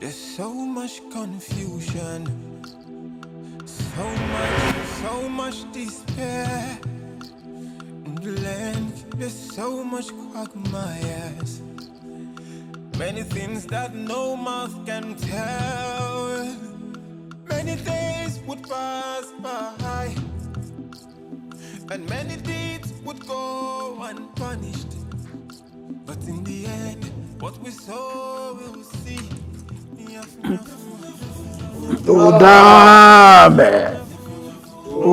There's so much confusion, so much despair. In the land, there's so much quagmires. Many things that no mouth can tell. Many days would pass by, and many deeds would go unpunished. But in the end, what we saw we'll see. Oh, damn it. Oh.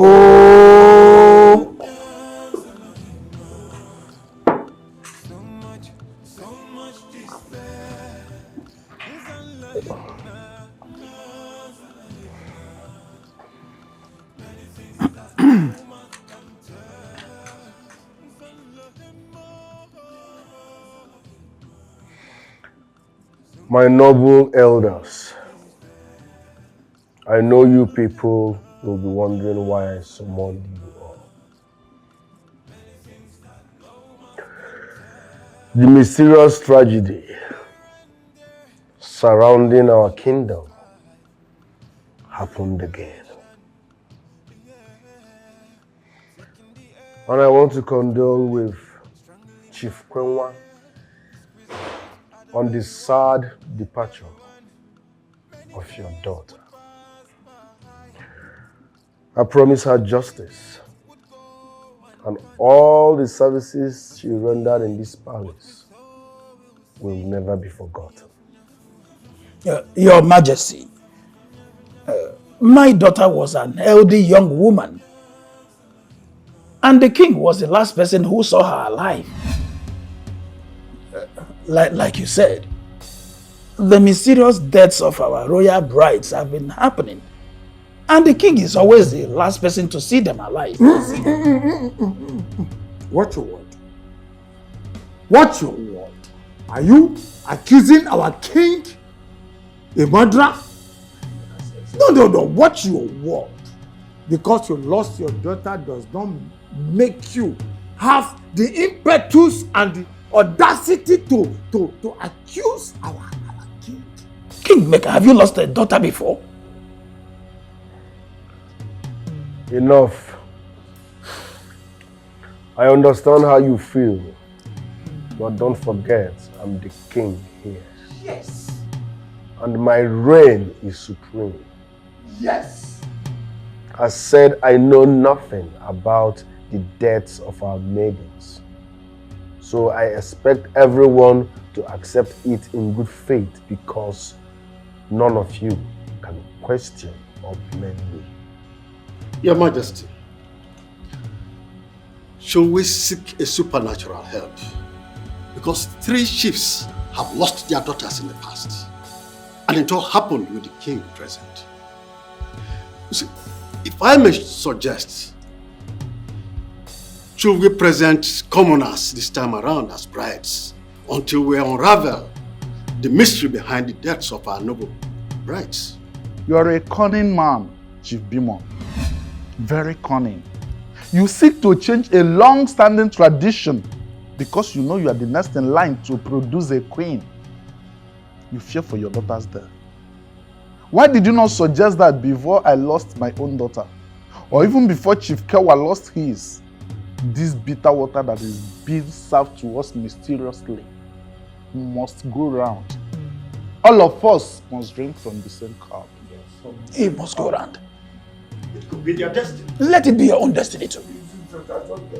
So much despair. My noble elders, I know you people will be wondering why I summoned you all. The mysterious tragedy surrounding our kingdom happened again. And I want to condole with Chief Kwenwa on the sad departure of your daughter. I promise her justice, and all the services she rendered in this palace will never be forgotten. Your Majesty, my daughter was an healthy young woman, and the king was the last person who saw her alive. Like you said, the mysterious deaths of our royal brides have been happening, and the king is always the last person to see them alive. What you want? What you want? Are you accusing our king a murderer? No. What you want? Because you lost your daughter does not make you have the impetus and the audacity to accuse our king. Kingmaker, have you lost a daughter before? Enough. I understand how you feel, but don't forget, I'm the king here. Yes. And my reign is supreme. Yes. I said I know nothing about the deaths of our maidens. So I expect everyone to accept it in good faith, because none of you can question or blame me. Your Majesty, should we seek a supernatural help? Because 3 chiefs have lost their daughters in the past, and it all happened with the king present. You see, if I may suggest, should we present commoners this time around as brides until we unravel the mystery behind the deaths of our noble brides? You are a cunning man, Chief Bimon. Very cunning. You seek to change a long-standing tradition because you know you are the next in line to produce a queen. You fear for your daughter's death. Why did you not suggest that before I lost my own daughter? Or even before Chief Kewa lost his? This bitter water that is being served to us mysteriously must go round. All of us must drink from the same cup. It must go round. It could be their destiny. Let it be your own destiny too.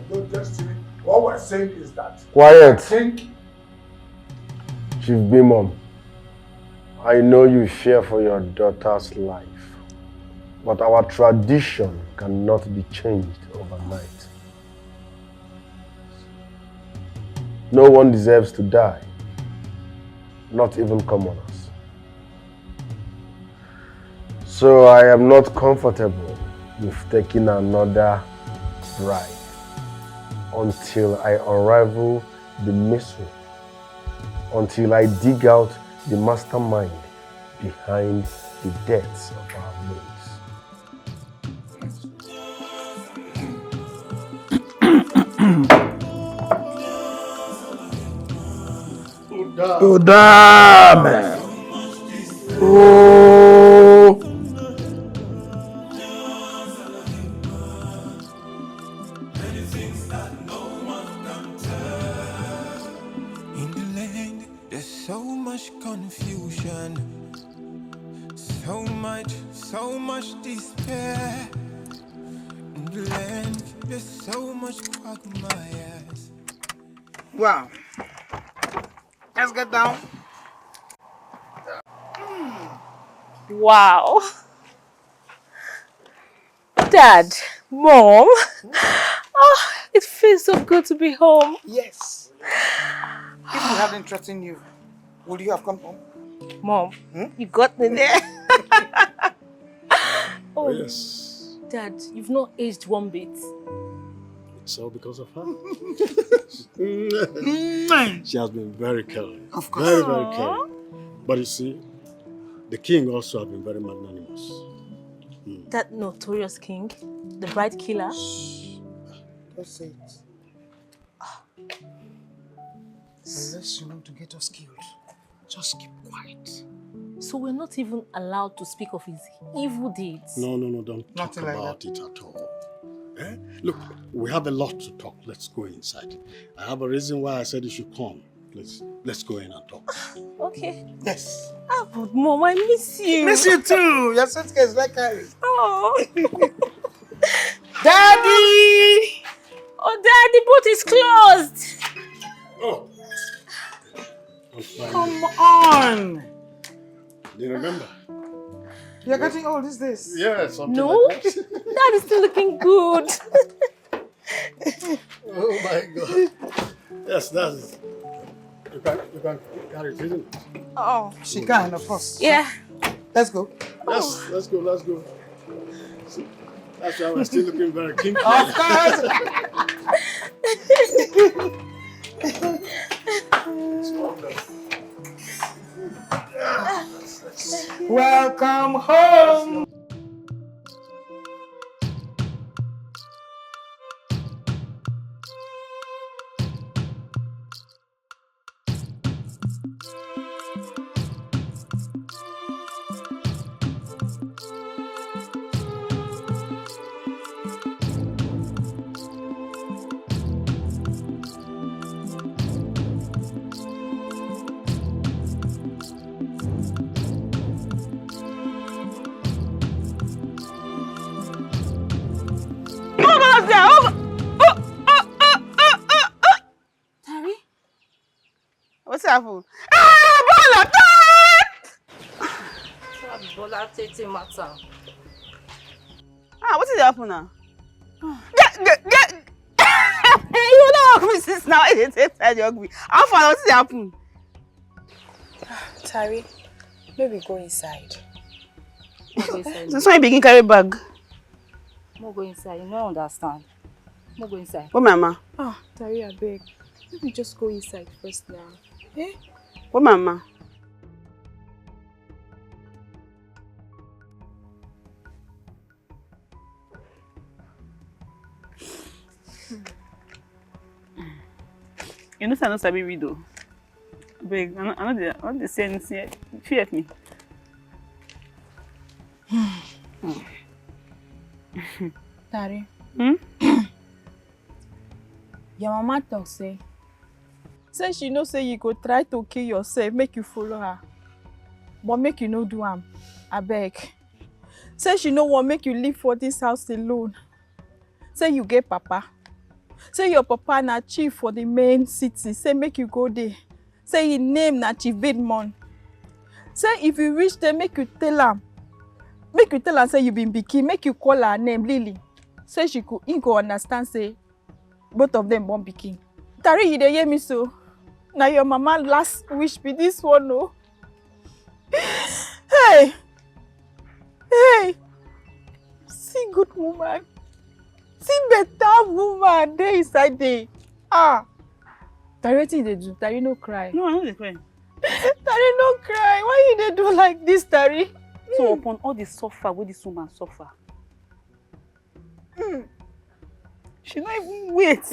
No destiny. What we're saying is that Quiet. I think Chief Bimon, I know you fear for your daughter's life, but our tradition cannot be changed overnight. No one deserves to die, not even commoners. So I am not comfortable with taking another bride until I unravel the mystery, until I dig out the mastermind behind the deaths of our maids. Oh, damn. so much despair. In the land, there's so much quagmires. Wow. Let's get down. Wow. Dad, Mom. Oh, it feels so good to be home. Yes. If we hadn't threatened you, would you have come home? Mom, you got me there. Oh, Yes. Dad, you've not aged one bit. It's all because of her. She has been very caring. Of course. Very, very caring. But you see, the king also has been very magnanimous. That notorious king, the bride killer. Don't say it. Unless you want to get us killed, just keep quiet. So we're not even allowed to speak of his evil deeds. No, don't talk Nothing like about that. it at all. Eh? Look, we have a lot to talk. Let's go inside. I have a reason why I said you should come. Let's go in and talk. Okay. Yes. Ah, but Mom, I miss you. Miss you too. Your suitcase like Harry. Oh. Daddy! Oh, Dad, the boat is closed. Oh. I'm fine. Come on. Do you remember? You're getting old these days. Yeah, something No, like that. Dad is still looking good. Oh my God. Yes, that's it. You can carry it, isn't it? Oh. She can, of course. Yeah. Let's go. Yes, let's go. See, that's why we're still looking very kinky. Of course. It's wonderful. Welcome home. What's happened? Bola Tete matter. What did happen now? You don't hug me since now. You hug me. How far? What did happen? Tari, maybe go inside. Since when you begin carry bag? Mo go inside. You don't understand. Mo go inside. What mama? Tari, I beg. Maybe just go inside first now. Eh? What mama? You know, I don't sabi read though. Beg, I know they say anything. Fear me. Tari. Your mama talk say she know say you go try to kill yourself, make you follow her. But make you no do am. I beg. Say she no want make you live for this house alone. Say you get papa. Say your papa na chief for the main city. Say make you go there. Say his name na Chief Bedmon. Say if you reach there, make you tell am. Make you tell am say you been pikin. Make you call her name Lily. Say he go understand say both of them born pikin. Tari, you dey hear me so? Now your mama last wish be this one, no? Hey! See good woman. See better woman dey inside there. Tari, wetin you dey do? Tari, no cry. No, I no dey cry. Tari, no cry. Why you dey do like this, Tari? So upon all the suffer wey this woman suffer, she no even wait.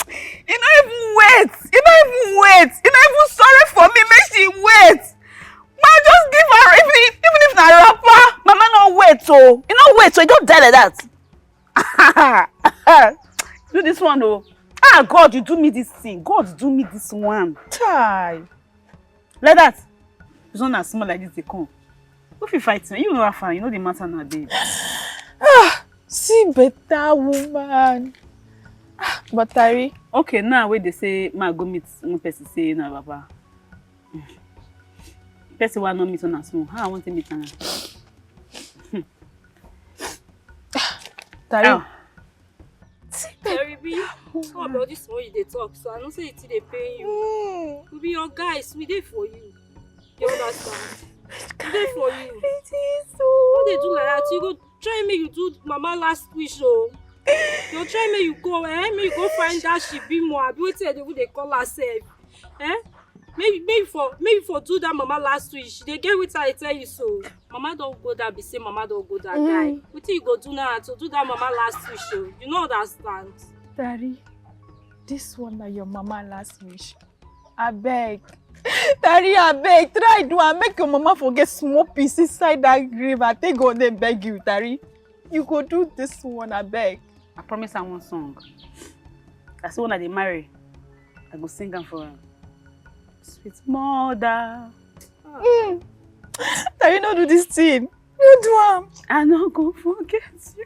You no even wait. You no even sorry for me. Make she wait. Man, just give her even if na rapper. Mama no wait oh. You no wait so you don't die like that. Do this one oh. God, you do me this thing. God, do me this one. Chai. Like that. It's not as small like this they come. If you fight me, you know how far, you know the matter nowadays. See better woman. But Tari. Okay, now where they say ma go meet one person say na papa. Person will not meet on a small. How I want to meet her. Tari. Tari, how about this one you dey talk? So I don't say it's they pay you. We be your guys, we there for you. You understand? We there for you. It is so. What they do like that? You go try me, you do mama last wish, oh. You try me, you go, Maybe you go find that she be more. Be waiting the way they call herself, Maybe for do that mama last wish. They get with her, I tell you so. Mama don't go that be say mama don't go that guy. What you go do now to do that mama last wish? Oh? You know understand? Daddy, this one na your mama last wish. I beg. Daddy, I beg. Try do and make your mama forget small piece inside that grave. I take God and beg you, Daddy. You go do this one, I beg. I promise her one song. That's the one that they marry. I go sing them for her. Sweet mother. Daddy, don't do this thing. You do am. I not go forget you.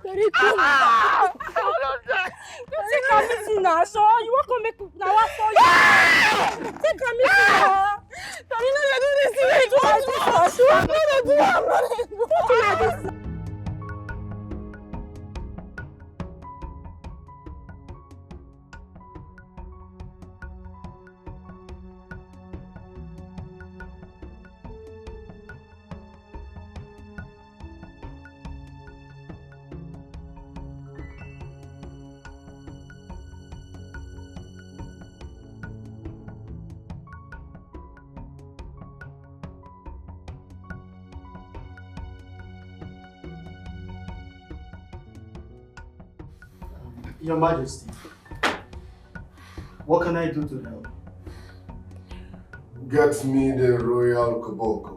Daddy, come. You take a meeting now, so you want to make now what for you? Take a meeting now. Daddy, no, you do this thing. I'm not do this. Your Majesty, what can I do to help? Get me the royal koboko.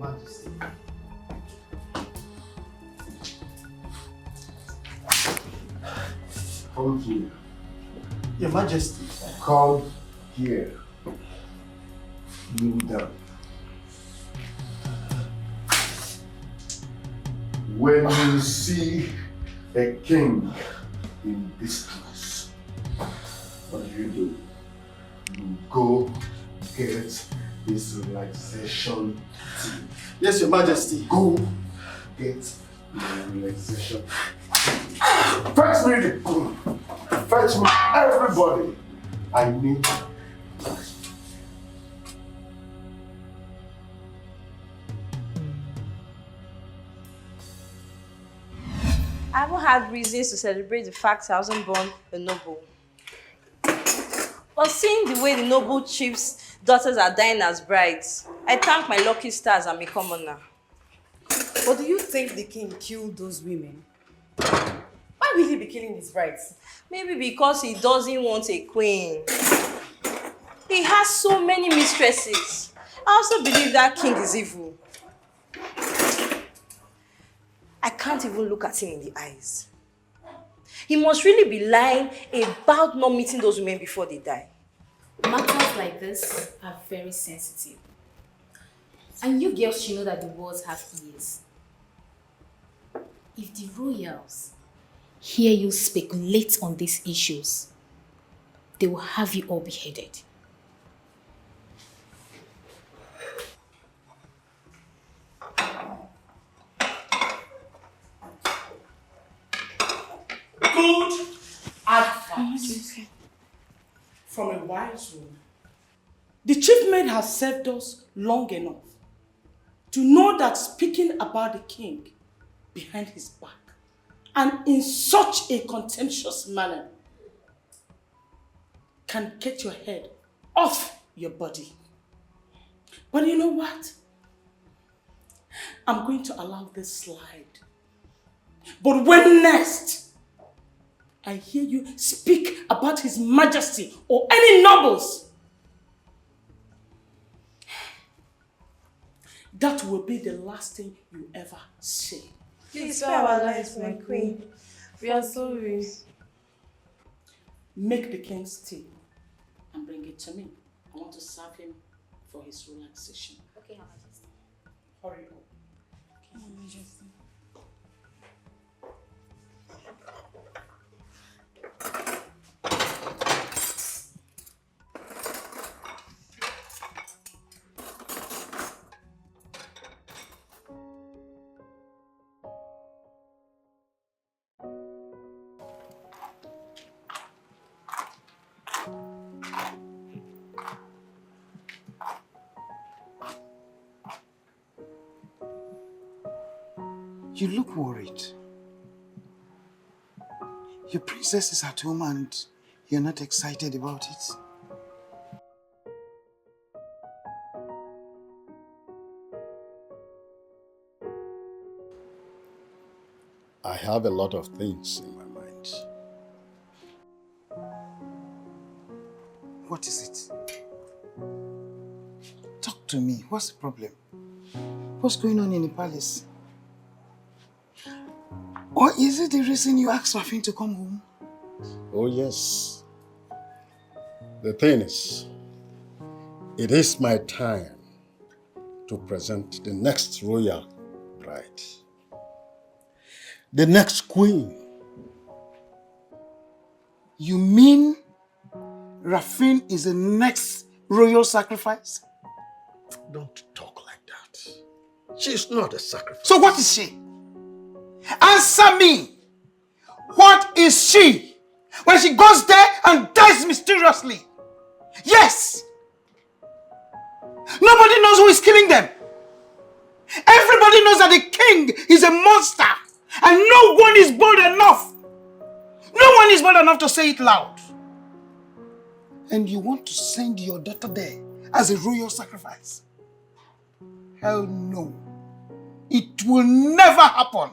Majesty. Come here. Your Majesty. Come here. Kneel down. When you see a king in distress, what do? You go get his relaxation tea. Yes, Your Majesty. Go get the relaxation tea. Fetch me the king. Fetch me everybody. I need I haven't had reasons to celebrate the fact I wasn't born a noble. But seeing the way the noble chief's daughters are dying as brides, I thank my lucky stars I'm a commoner. But do you think the king killed those women? Why will he be killing his brides? Maybe because he doesn't want a queen. He has so many mistresses. I also believe that king is evil. I can't even look at him in the eyes. He must really be lying about not meeting those women before they die. Matters like this are very sensitive. And you girls should know that the words have ears. If the royals hear you speculate on these issues, they will have you all beheaded. Good advice from a wise woman. The chief maid has served us long enough to know that speaking about the king behind his back and in such a contemptuous manner can get your head off your body. But you know what? I'm going to allow this slide. But when next I hear you speak about His Majesty or any nobles, that will be the last thing you ever say. Please spare our lives, my queen. We are sorry. Make the king's tea and bring it to me. I want to serve him for his relaxation. Okay, Her Majesty. Hurry up. Okay, Her Majesty. You look worried. Your princess is at home and you're not excited about it. I have a lot of things in my mind. What is it? Talk to me. What's the problem? What's going on in the palace? Or is it the reason you asked Rafin to come home? Oh yes. The thing is, it is my time to present the next royal bride. The next queen. You mean Rafin is the next royal sacrifice? Don't talk like that. She's not a sacrifice. So what is she? Answer me! What is she? When she goes there and dies mysteriously? Yes! Nobody knows who is killing them. Everybody knows that the king is a monster. And no one is bold enough. No one is bold enough to say it loud. And you want to send your daughter there as a royal sacrifice? Hell no. It will never happen.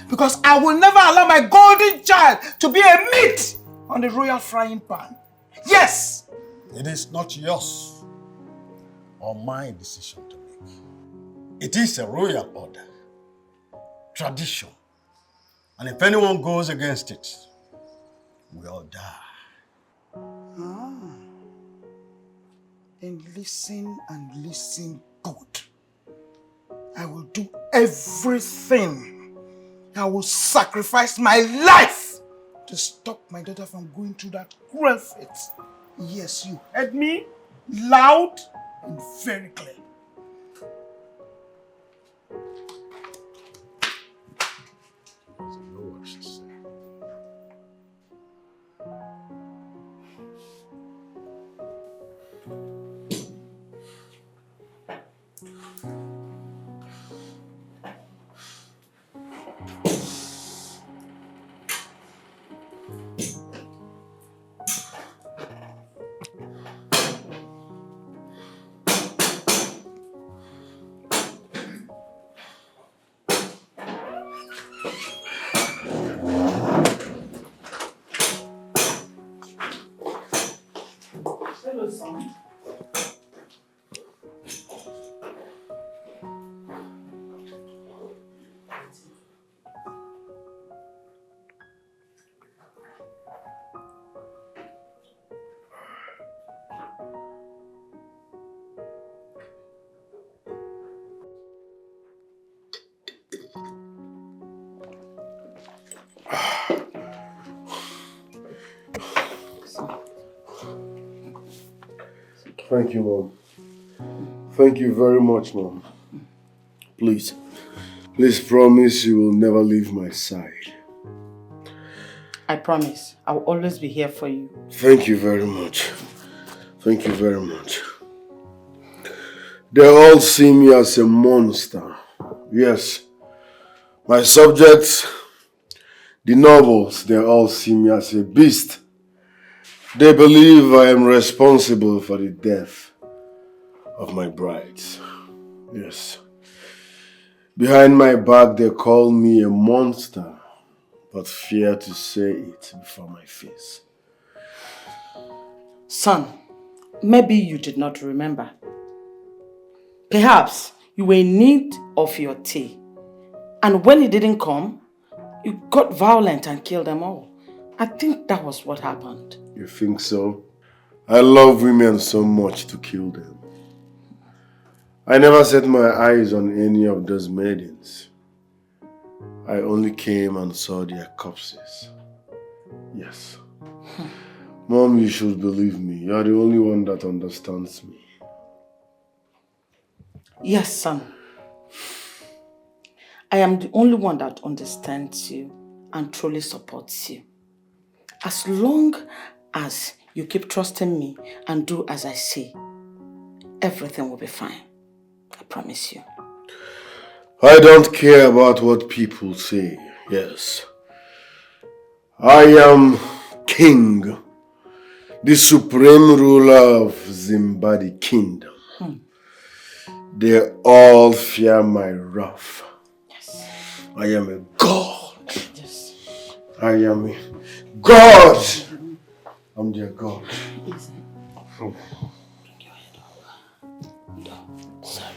Because I will never allow my golden child to be a meat on the royal frying pan. Yes! It is not yours or my decision to make. It is a royal order, tradition. And if anyone goes against it, we all die. Ah. Then listen and listen good. I will do everything. I will sacrifice my life to stop my daughter from going through that cruel fate. Yes, you heard me loud and very clear. Hello, son. Thank you, Mom. Thank you very much, Mom. Please promise you will never leave my side. I promise. I will always be here for you. Thank you very much. Thank you very much. They all see me as a monster. Yes. My subjects, the nobles, they all see me as a beast. They believe I am responsible for the death of my brides. Yes. Behind my back, they call me a monster, but fear to say it before my face. Son, maybe you did not remember. Perhaps You were in need of your tea. And when it didn't come, you got violent and killed them all. I think that was what happened. You think so? I love women so much to kill them. I never set my eyes on any of those maidens. I only came and saw their corpses. Yes. Mom, you should believe me. You're the only one that understands me. Yes, son. I am the only one that understands you and truly supports you. As long as you keep trusting me and do as I say, everything will be fine. I promise you. I don't care about what people say. Yes. I am king, the supreme ruler of Zimbabwe kingdom. They all fear my wrath. Yes. I am a god. Yes. I am a god. I'm their god. Bring your head over. No, sorry.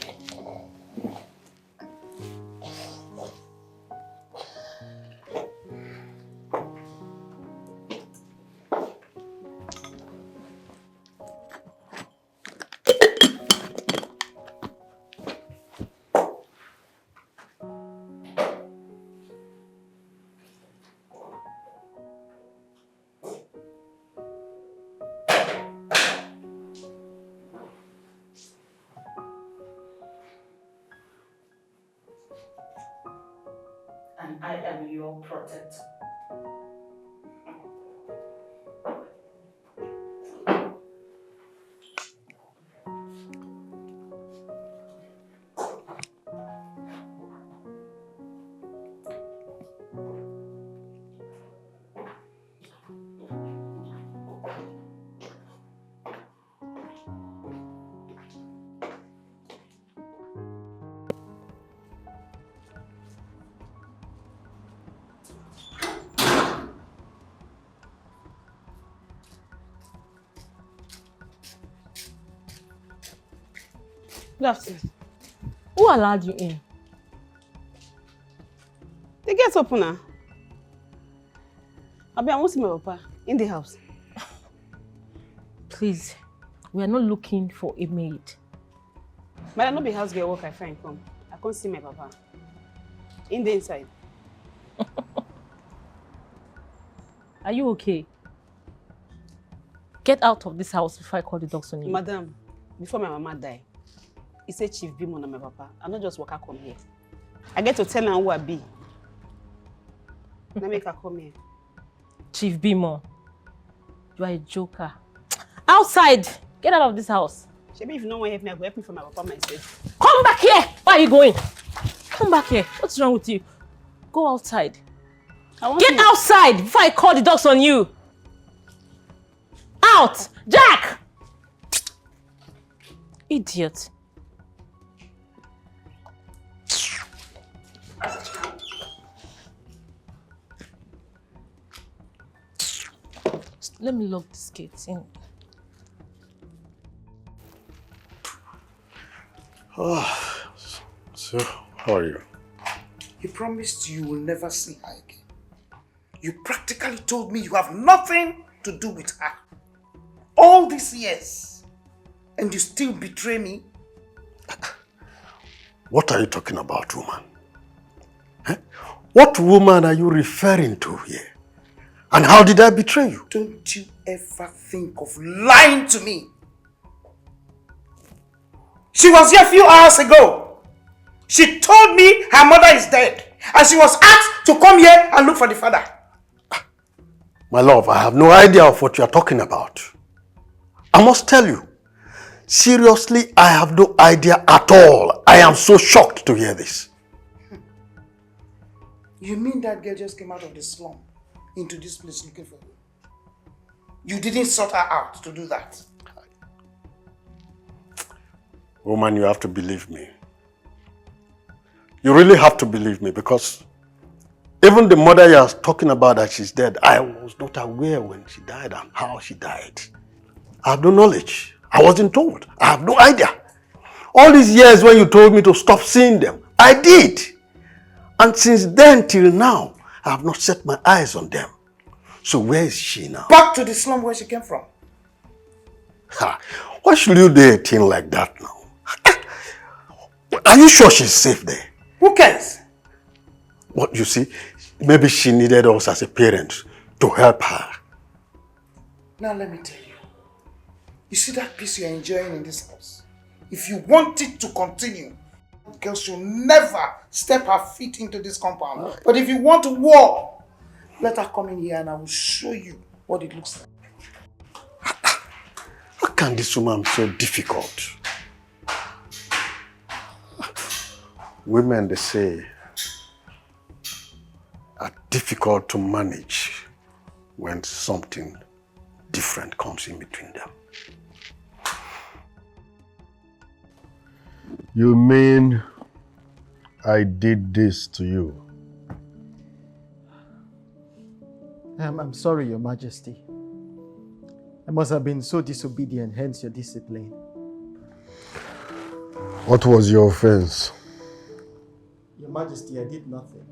And I am your protector. Good afternoon. Who allowed you in? The gate's open now. I want to see my papa in the house. Please, we are not looking for a maid. But I know the house girl work I find come. I can't see my papa. In the inside. Are you okay? Get out of this house before I call the dogs on you. Madam, before my mama die, he said Chief Bimo and my papa. I not just walk her come here. I get to tell her who I be. Now make her come here. Chief Bimo, you are a joker. Outside! Get out of this house. Maybe if you don't want to help me, I go help me for my papa myself. Come back here! Where are you going? Come back here. What's wrong with you? Go outside. Get outside before I call the dogs on you. Out! Jack! Idiot. Let me lock this gate in. So, how are you? You promised you will never see her again. You practically told me you have nothing to do with her. All these years. And you still betray me? What are you talking about, woman? Eh? What woman are you referring to here? And how did I betray you? Don't you ever think of lying to me. She was here a few hours ago. She told me her mother is dead. And she was asked to come here and look for the father. My love, I have no idea of what you are talking about. I must tell you, seriously, I have no idea at all. I am so shocked to hear this. You mean that girl just came out of the slum into this place looking for you? You didn't sort her out to do that? Woman, you have to believe me. You really have to believe me, because even the mother you are talking about that she's dead, I was not aware when she died and how she died. I have no knowledge. I wasn't told. I have no idea. All these years when you told me to stop seeing them, I did. And since then till now, I have not set my eyes on them. So where is she now? Back to the slum where she came from. Ha. Why should you do a thing like that now? Are you sure she's safe there? Who cares? What you see, maybe she needed us as a parent to help her. Now let me tell you. You see that peace you're enjoying in this house? If you want it to continue, girl should never step her feet into this compound. But if you want war, let her come in here and I will show you what it looks like. How can this woman be so difficult? Women, they say, are difficult to manage when something different comes in between them. You mean I did this to you? I'm sorry, Your Majesty. I must have been so disobedient, hence your discipline. What was your offense? Your Majesty, I did nothing.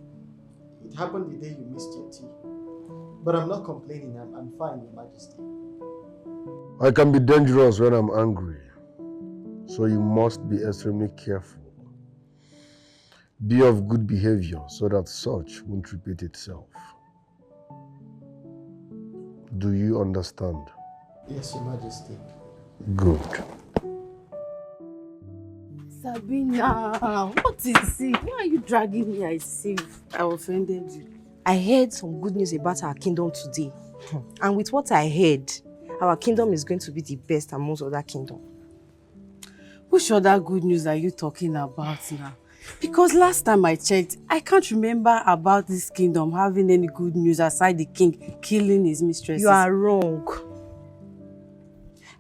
It happened the day you missed your tea. But I'm not complaining, I'm fine, Your Majesty. I can be dangerous when I'm angry, so you must be extremely careful. Be of good behavior so that such won't repeat itself. Do you understand? Yes, Your Majesty. Good. Sabina, what is it? Why are you dragging me? I see I offended you. I heard some good news about our kingdom today. And with what I heard, our kingdom is going to be the best amongst other kingdoms. Which other good news are you talking about now? Because last time I checked, I can't remember about this kingdom having any good news aside the king killing his mistresses. You are wrong.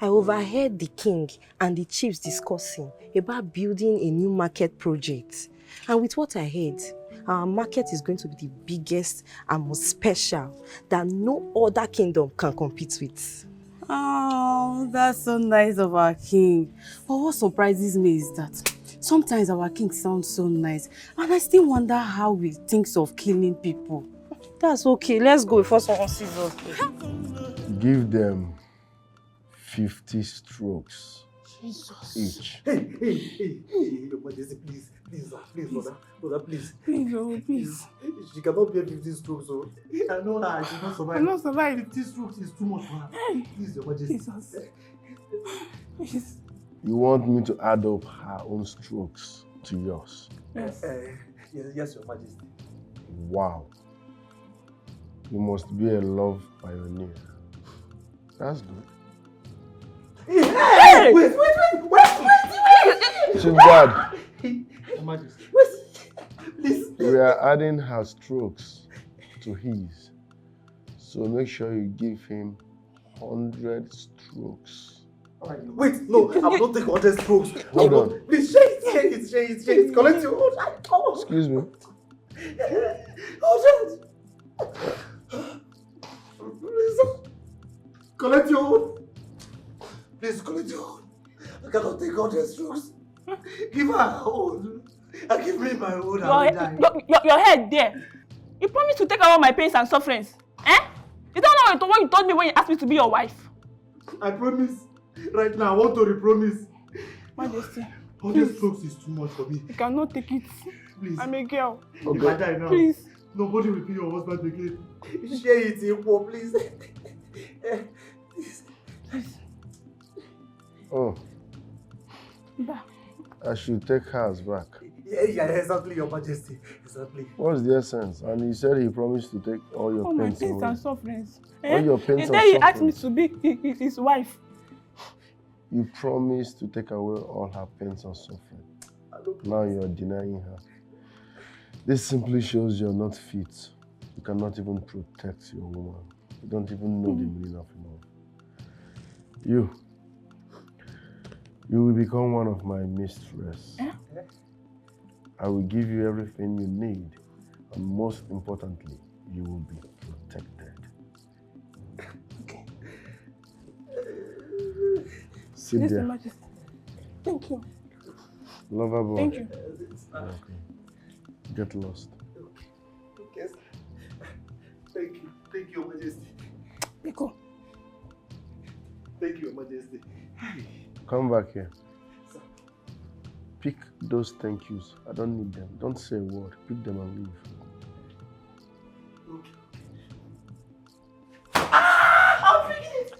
I overheard the king and the chiefs discussing about building a new market project. And with what I heard, our market is going to be the biggest and most special that no other kingdom can compete with. Oh, that's so nice of our king. But what surprises me is that sometimes our king sounds so nice and I still wonder how he thinks of killing people. That's okay. Let's go before someone sees us. Give them 50 strokes Jesus. each. Hey, Your Majesty, please, brother, please. Please. She cannot bear 15 strokes, so I know her, she cannot survive. I cannot survive. 50 strokes is too much for her. Please, Your Majesty. Jesus. Please. You want me to add up her own strokes to yours? Yes. Yes, Your Majesty. Wow. You must be a love pioneer. That's good. Hey! Wait! Chief Guard, Your Majesty. Please. we are adding her strokes to his. So make sure you give him 100 strokks. Alright, wait, no, I will not take 100 strokes. Hold on. Please, share it. Collect your own. Excuse me. Hold on. Please, collect your own. Please, collect your own. I cannot take 100 strokes. Give her her own. And give me my own. Your head there. You promised to take away all my pains and sufferings. Eh? You don't know what you told me when you asked me to be your wife. I promise. Right now, I want to repromise. Majesty. 100 strokes is too much for me. You cannot take it. Please. I'm a girl. Okay. If I die now, please. Nobody will be your husband again. Share it equal, please. Oh. I should take hers back. Yeah, exactly, Your Majesty. Exactly. What's the essence? And he said he promised to take all your All my pains pains away. and sufferings. All your pains and then he asked me sufferings. to be his wife. You promised to take away all her pains and suffering. Now you're denying her. This simply shows you're not fit. You cannot even protect your woman. You don't even know the meaning of love. You will become one of my mistresses. I will give you everything you need, and most importantly, you will be protected. Okay. Sit there. Majesty. Thank you. Lover boy. Thank you. Okay. Get lost. Okay. Thank you. Thank you, Your Majesty. Micheal. Thank you, Your Majesty. Come back here. Sir. Pick those thank yous. I don't need them. Don't say a word. Pick them and leave.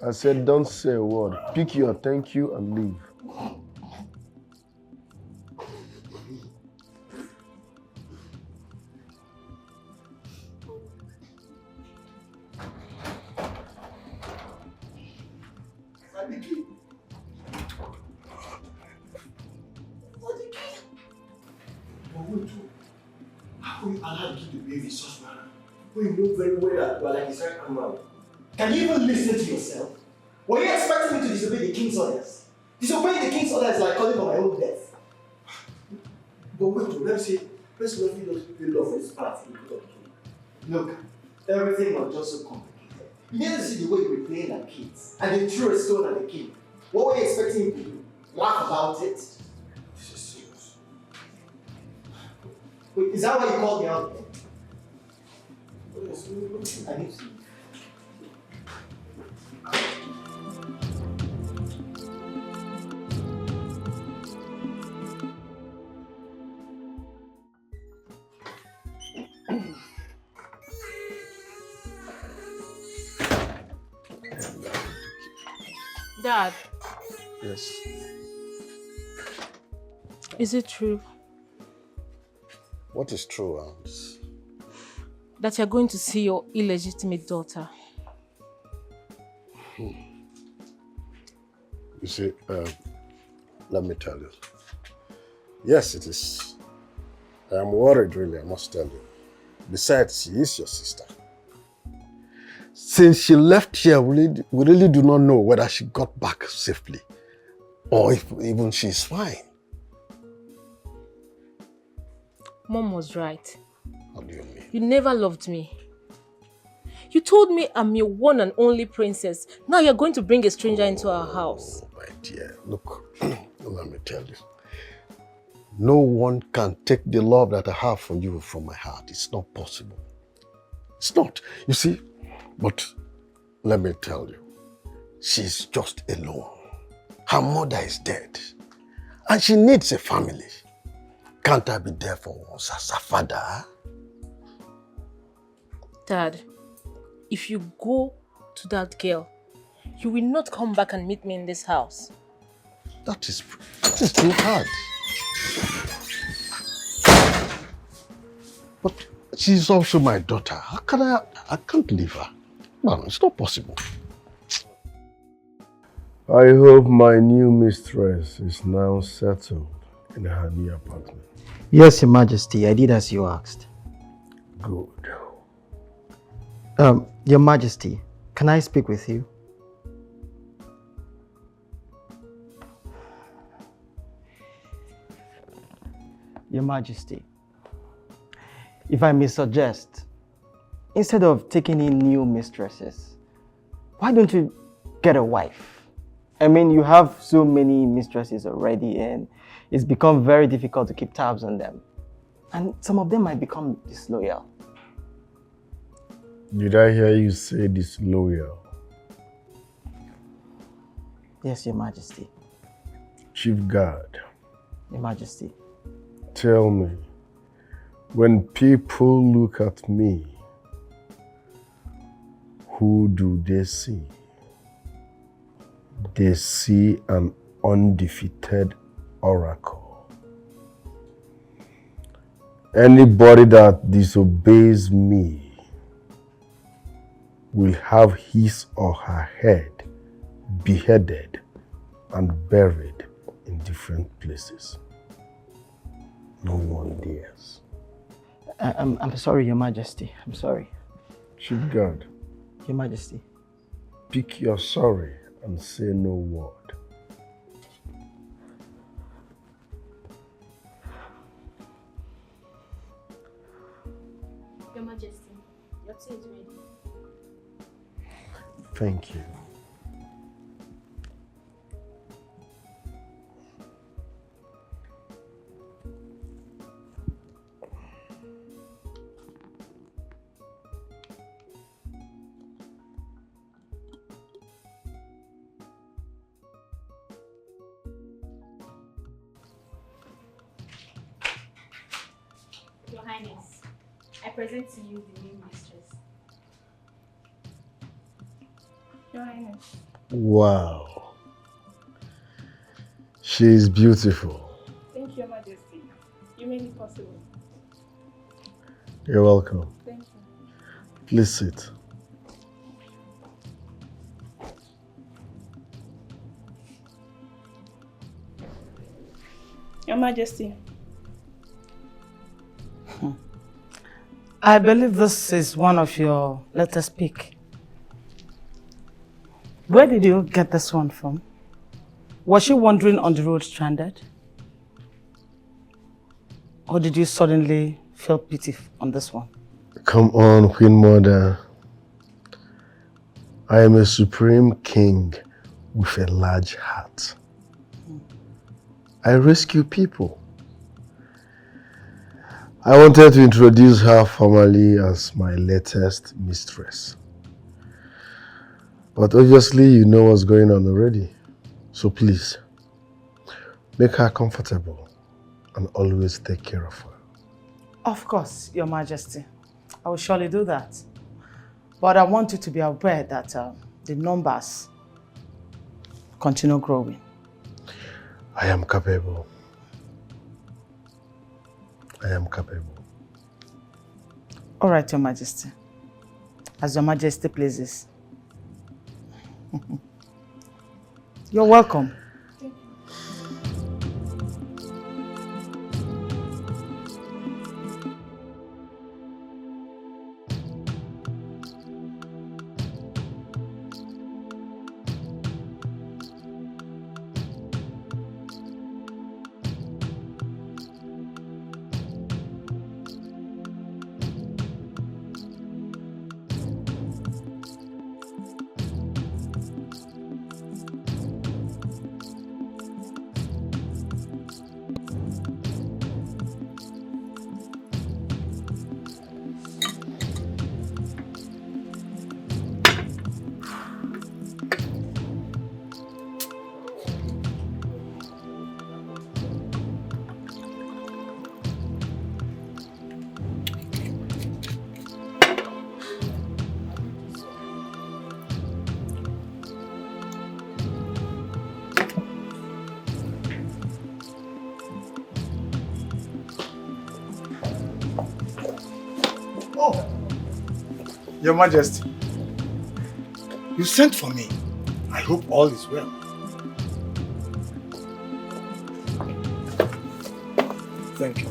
I said don't say a word. Pick your thank you and leave. How will you allow the kid to behave in such manner? When you know very well that you are like his right hand man. Can you even listen to yourself? Were you expecting me to disobey the king's orders? Disobeying the king's orders is like calling for my own death. But wait, let's not feel love for his part in the king. Look, everything was just so complicated. You didn't see the way you were playing like kids, and they threw a stone at the king. What were you expecting him to do? Laugh about it? This is serious. Wait, is that why you called me out then? I need to see. Dad, Yes. is it true What is true, Hans? that you're going to see your illegitimate daughter? You see, let me tell you. Yes, it is. I am worried, really, I must tell you. Besides, she is your sister. Since she left here, we really do not know whether she got back safely or if even she's fine. Mom was right. How do you mean? You never loved me. You told me I'm your one and only princess. Now you're going to bring a stranger into our house. My dear, look, let me tell you. No one can take the love that I have for you from my heart. It's not possible. It's not. You see, but let me tell you, she's just alone. Her mother is dead, and she needs a family. Can't I be there for once as a father? Dad, if you go to that girl, you will not come back and meet me in this house. That is too hard. But she's also my daughter. How can I can't leave her. No, it's not possible. I hope my new mistress is now settled in her new apartment. Yes, Your Majesty, I did as you asked. Good. Your Majesty, can I speak with you? Your Majesty, if I may suggest, instead of taking in new mistresses, why don't you get a wife? I mean, you have so many mistresses already and it's become very difficult to keep tabs on them. And some of them might become disloyal. Did I hear you say disloyal? Yes, Your Majesty. Chief Guard. Your Majesty. Tell me, when people look at me, who do they see? They see an undefeated oracle. Anybody that disobeys me will have his or her head beheaded and buried in different places. No one dares. I'm sorry, Your Majesty. I'm sorry. Chief Guard. Your Majesty. Pick your sorry and say no word. Your Majesty, your tea is ready. Thank you. Highness, I present to you the new mistress. Your Highness. Wow. She is beautiful. Thank you, Your Majesty. You made it possible. You're welcome. Thank you. Please sit. Your Majesty. I believe this is one of your latest pick. Where did you get this one from? Was she wandering on the road stranded? Or did you suddenly feel pity on this one? Come on, Queen Mother. I am a supreme king with a large heart. I rescue people. I wanted to introduce her formally as my latest mistress. But obviously you know what's going on already. So please, make her comfortable and always take care of her. Of course, Your Majesty. I will surely do that. But I want you to be aware that the numbers continue growing. I am capable. I am capable. All right, Your Majesty. As Your Majesty pleases. You're welcome. Your Majesty, you sent for me. I hope all is well. Thank you.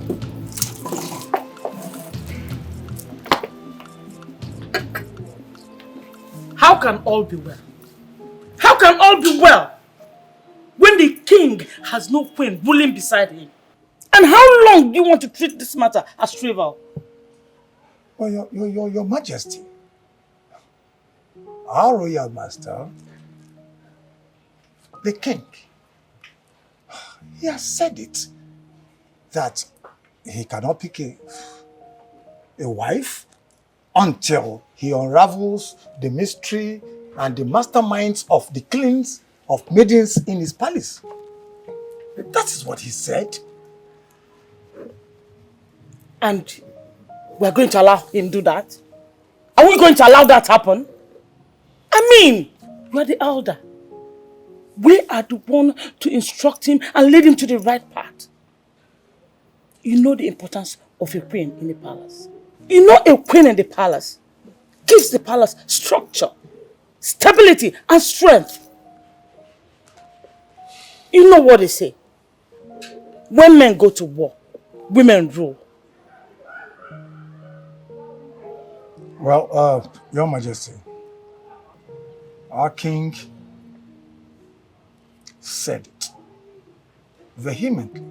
How can all be well? How can all be well when the king has no queen ruling beside him? And how long do you want to treat this matter as trivial? Well, your Majesty, our royal master, the king, he has said it, that he cannot pick a wife until he unravels the mystery and the masterminds of the kings of maidens in his palace. That is what he said. And we're going to allow him do that? Are we going to allow that happen? I mean, you are the elder. We are the one to instruct him and lead him to the right path. You know the importance of a queen in the palace. You know a queen in the palace gives the palace structure, stability, and strength. You know what they say. When men go to war, women rule. Well, Your Majesty, our king said it vehemently.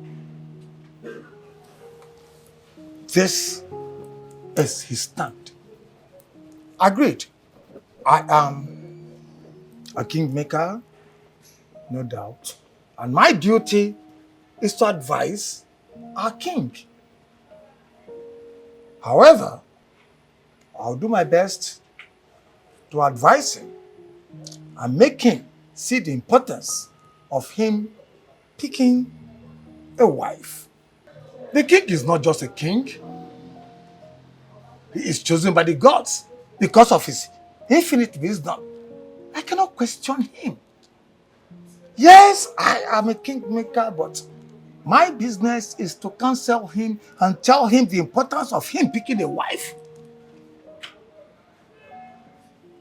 This is his stand. Agreed. I am a kingmaker, no doubt. And my duty is to advise our king. However, I'll do my best to advise him and make him see the importance of him picking a wife. The king is not just a king, he is chosen by the gods because of his infinite wisdom. I cannot question him. Yes, I am a kingmaker, but my business is to counsel him and tell him the importance of him picking a wife.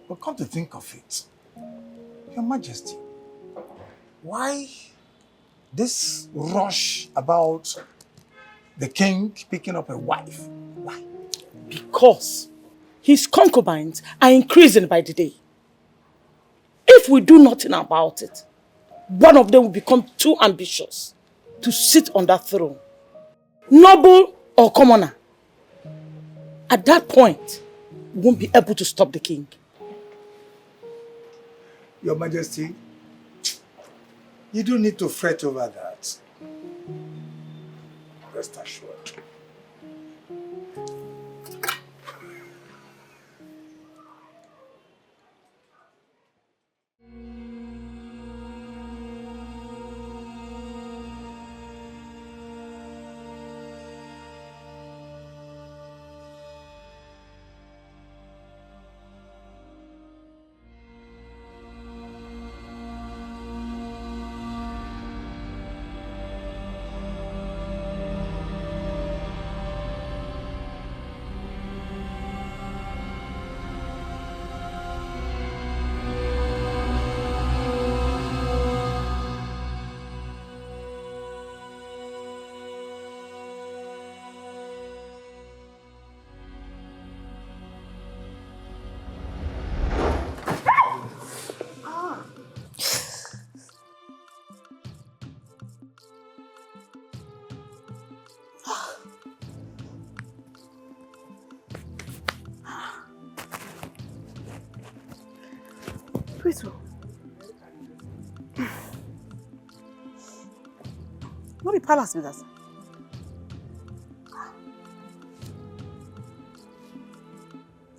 But come to think of it, Your Majesty, why this rush about the king picking up a wife? Why? Because his concubines are increasing by the day. If we do nothing about it, one of them will become too ambitious to sit on that throne, noble or commoner. At that point, we won't be able to stop the king. Your Majesty, you don't need to fret over that. Rest assured. No be palace with us.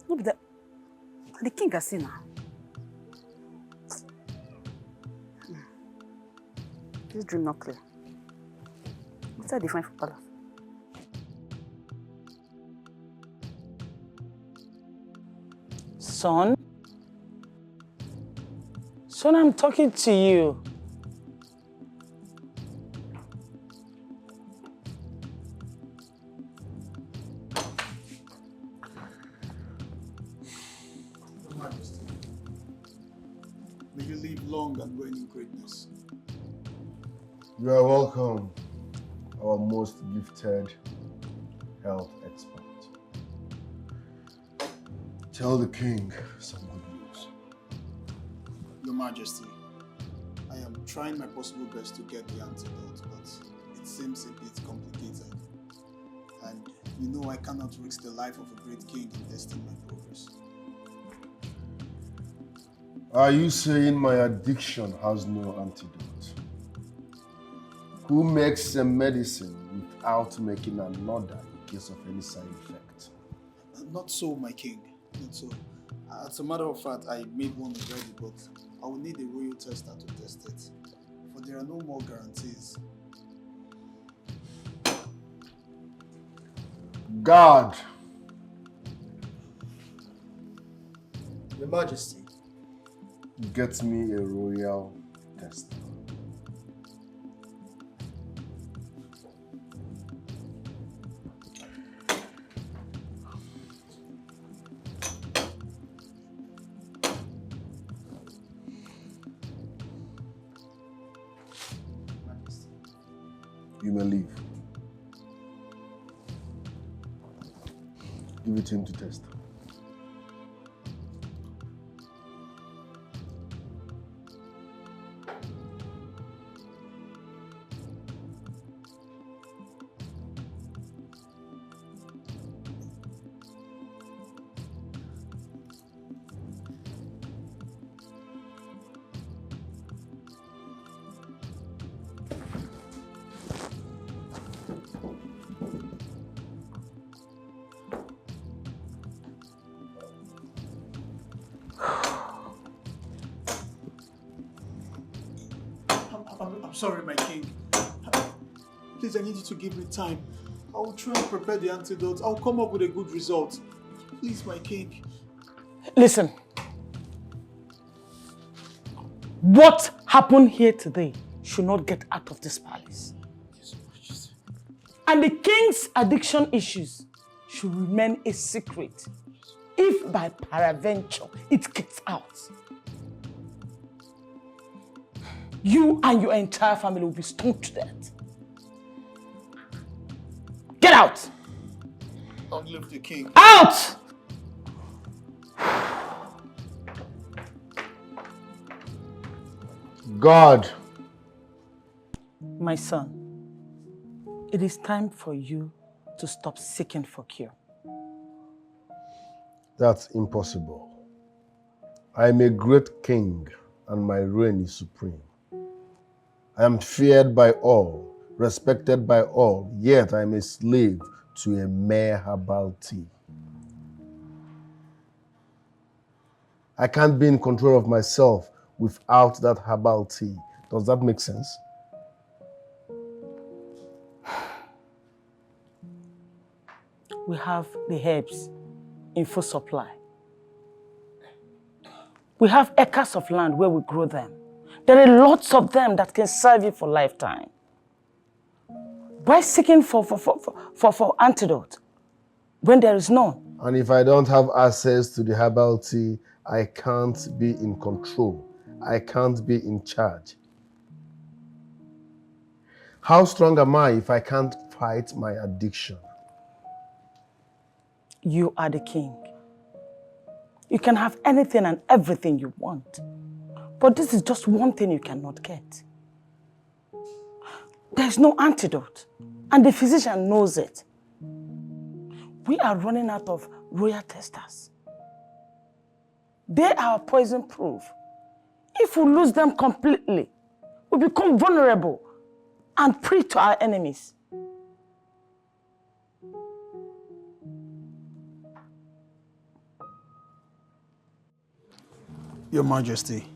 No be the king has seen now. This dream not clear. What's that different for palace? Son? Son, I'm talking to you. Your Majesty, may you live long and reign in greatness. You are welcome, our most gifted health expert. Tell the king some good news. Your Majesty, I am trying my possible best to get the antidote, but it seems a bit complicated. And you know I cannot risk the life of a great king in testing my progress. Are you saying my addiction has no antidote? Who makes a medicine without making another in case of any side effect? Not so, my king. Not so. As a matter of fact, I made one already, but I will need a royal tester to test it. For there are no more guarantees. God! Your Majesty. Get me a royal tester. You may leave. Give it to him to test. I'm sorry, my king. Please, I need you to give me time. I will try and prepare the antidote. I'll come up with a good result. Please, my king. Listen. What happened here today should not get out of this palace. And the king's addiction issues should remain a secret. If by peradventure it gets out, you and your entire family will be stoned to death. Get out! Long live the king. Out! God. My son, it is time for you to stop seeking for cure. That's impossible. I am a great king and my reign is supreme. I am feared by all, respected by all, yet I am a slave to a mere herbal tea. I can't be in control of myself without that herbal tea. Does that make sense? We have the herbs in full supply. We have acres of land where we grow them. There are lots of them that can serve you for a lifetime. Why seeking for antidote when there is none? And if I don't have access to the herbal tea, I can't be in control. I can't be in charge. How strong am I if I can't fight my addiction? You are the king. You can have anything and everything you want. But this is just one thing you cannot get. There's no antidote. And the physician knows it. We are running out of royal testers. They are poison proof. If we lose them completely, we become vulnerable and prey to our enemies. Your Majesty,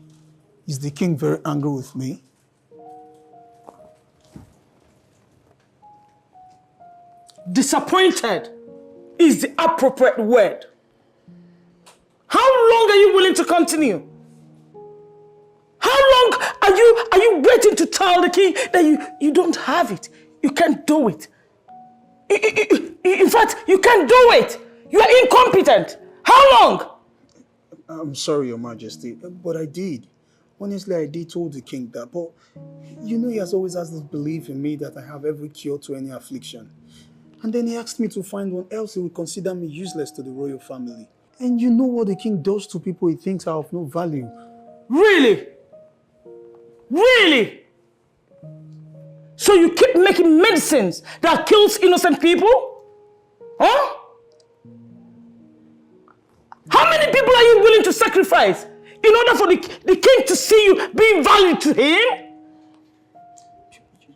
is the king very angry with me? Disappointed is the appropriate word. How long are you willing to continue? How long are you waiting to tell the king that you don't have it? You can't do it. In fact, you can't do it. You are incompetent. How long? I'm sorry, Your Majesty, but I did. Honestly, I did told the king that, but you know he has always has this belief in me that I have every cure to any affliction. And then he asked me to find one, else he would consider me useless to the royal family. And you know what the king does to people he thinks are of no value. Really? Really? So you keep making medicines that kills innocent people? Huh? How many people are you willing to sacrifice in order for the king to see you being valued to him?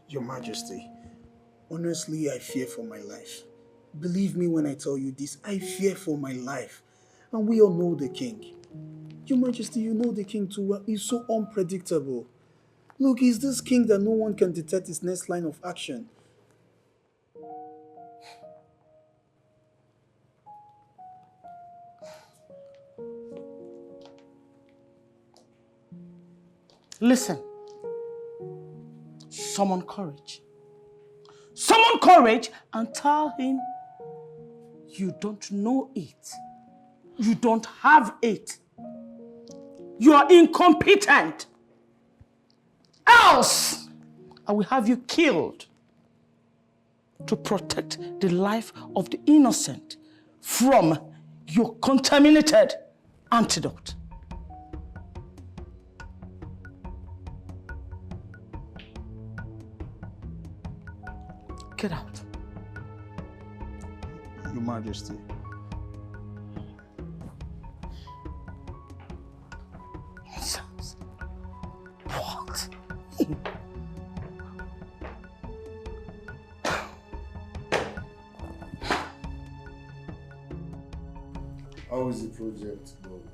Your Majesty, honestly, I fear for my life. Believe me when I tell you this, I fear for my life. And we all know the king. Your Majesty, you know the king too well. He's so unpredictable. Look, he's this king that no one can detect his next line of action. Listen. Summon courage. Summon courage and tell him you don't know it. You don't have it. You are incompetent. Else, I will have you killed to protect the life of the innocent from your contaminated antidote. Get out. Your Majesty. What? How is the project going?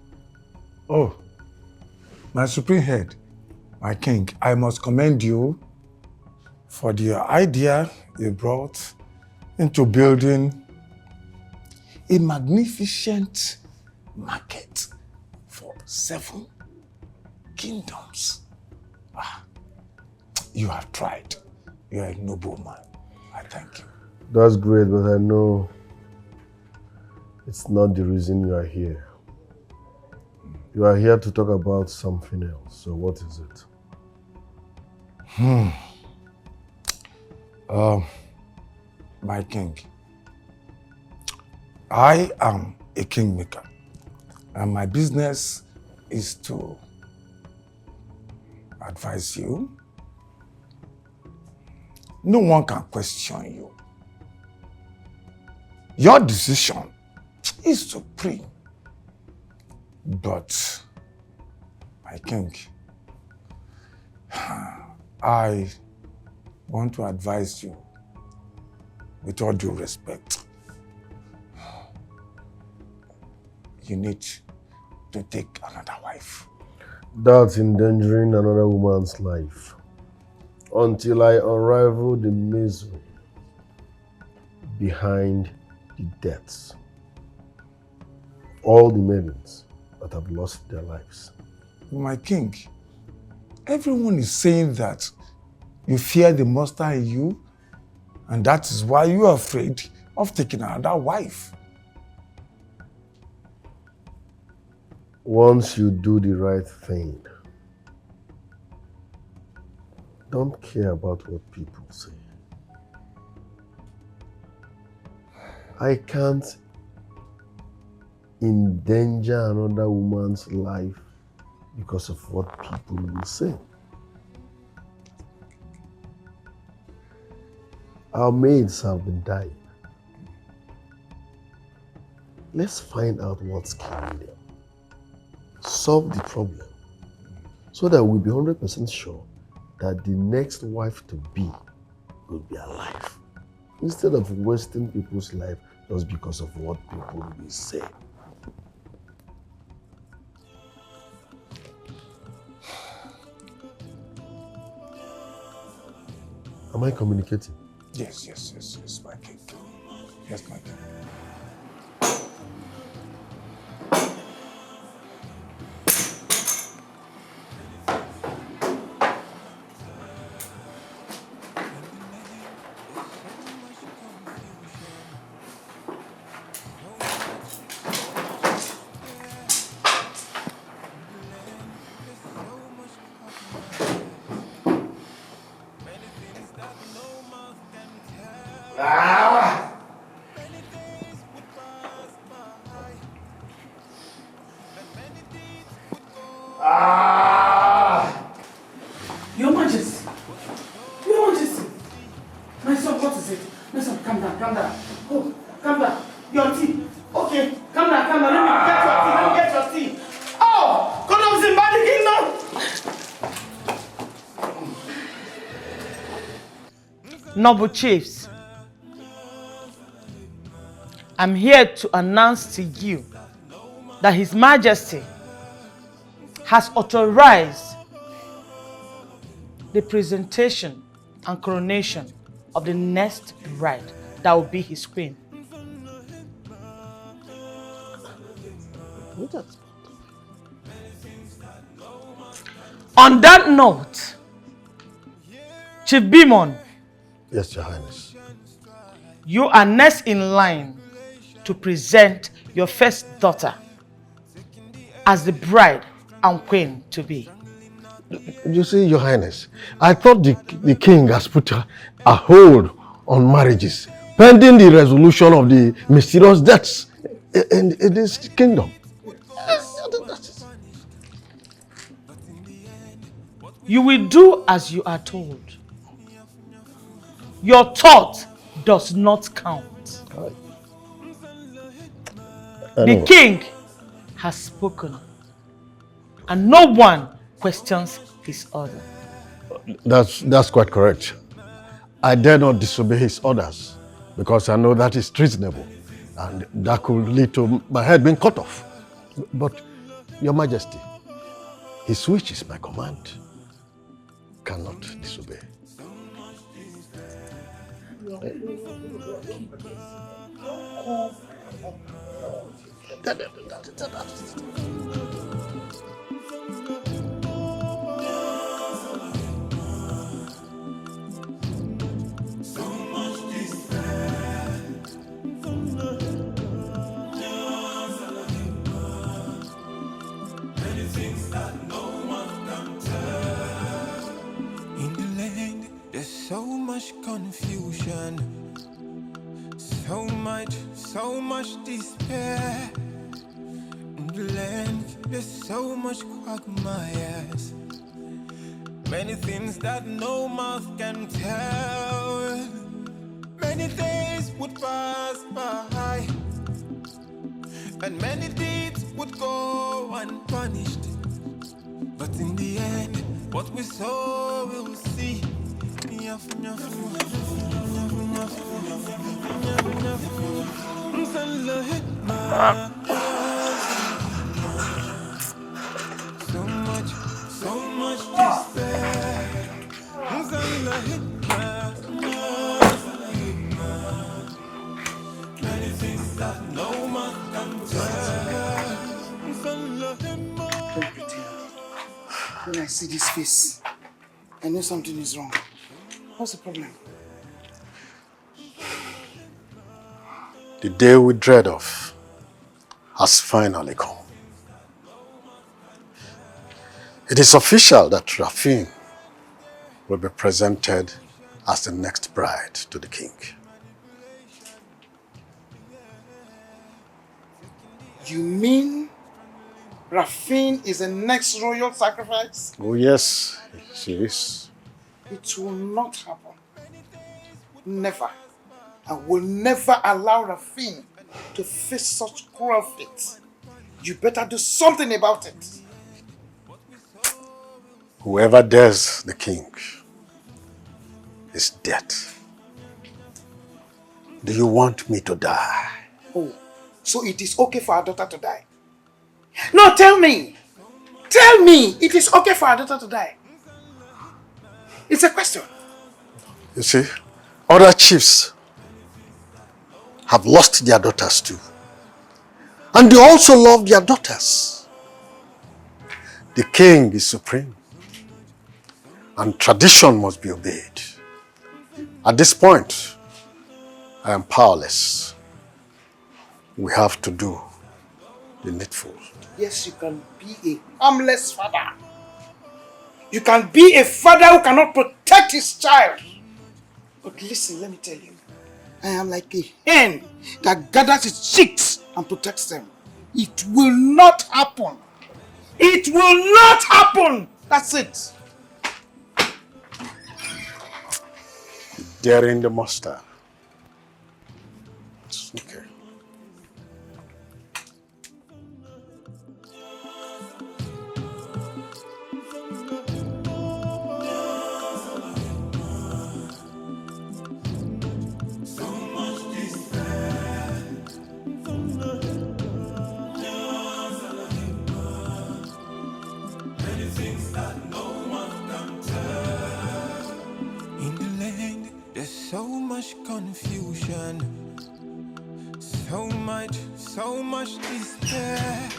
Oh, my supreme head, my king, I must commend you for the idea you brought into building a magnificent market for 7 kingdoms. You have tried. You are a noble man. I thank you. That's great, but I know it's not the reason you are here. You are here to talk about something else. So what is it? My king, I am a kingmaker, and my business is to advise you. No one can question you. Your decision is supreme. But, my king, I want to advise you with all due respect. You need to take another wife. That's endangering another woman's life. Until I unravel the misery behind the deaths. All the maidens that have lost their lives. My king, everyone is saying that you fear the monster in you, and that is why you are afraid of taking another wife. Once you do the right thing, don't care about what people say. I can't endanger another woman's life because of what people will say. Our maids have been dying. Let's find out what's killing them. Solve the problem so that we'll be 100% sure that the next wife to be will be alive. Instead of wasting people's life just because of what people will say. Am I communicating? Yes, my king. Yes, my king. Your Majesty! Your Majesty! My son, what is it? My son, calm down. Oh, calm down. Your tea. Okay, calm down. Let me get your tea. Oh, Condem's in bad kingdom! Noble chiefs, I'm here to announce to you that His Majesty has authorized the presentation and coronation of the next bride that will be his queen. On that note, Chief Bimon. Yes, Your Highness. You are next in line to present your first daughter as the bride and queen to be. You see, Your Highness, I thought the king has put a hold on marriages pending the resolution of the mysterious deaths in this kingdom. You will do as you are told. Your thought does not count. The king has spoken, and no one questions his order. That's quite correct. I dare not disobey his orders because I know that is treasonable and that could lead to my head being cut off. But, Your Majesty, his wish is my command. Cannot disobey. In the land, there's so much confusion, so much despair. In the land, there's so much quagmires, many things that no mouth can tell. Many days would pass by, and many deeds would go unpunished. But in the end, what we sow we'll see. So much despair. Many things that no man can tell. When I see this face, I know something is wrong. What's the problem? The day we dread of has finally come. It is official that Rafin will be presented as the next bride to the king. You mean Rafin is the next royal sacrifice? Oh yes, she is. It will not happen. Never. I will never allow Rafin to face such cruel fate. You better do something about it. Whoever dares the king is dead. Do you want me to die? Oh, so it is okay for our daughter to die? No, tell me! Tell me it is okay for our daughter to die. It's a question. You see, other chiefs have lost their daughters too. And they also love their daughters. The king is supreme. And tradition must be obeyed. At this point, I am powerless. We have to do the needful. Yes, you can be a harmless father. You can be a father who cannot protect his child. But listen, let me tell you. I am like a hen that gathers its chicks and protects them. It will not happen. It will not happen. That's it. Daring the master. It's okay. So much confusion, so much despair.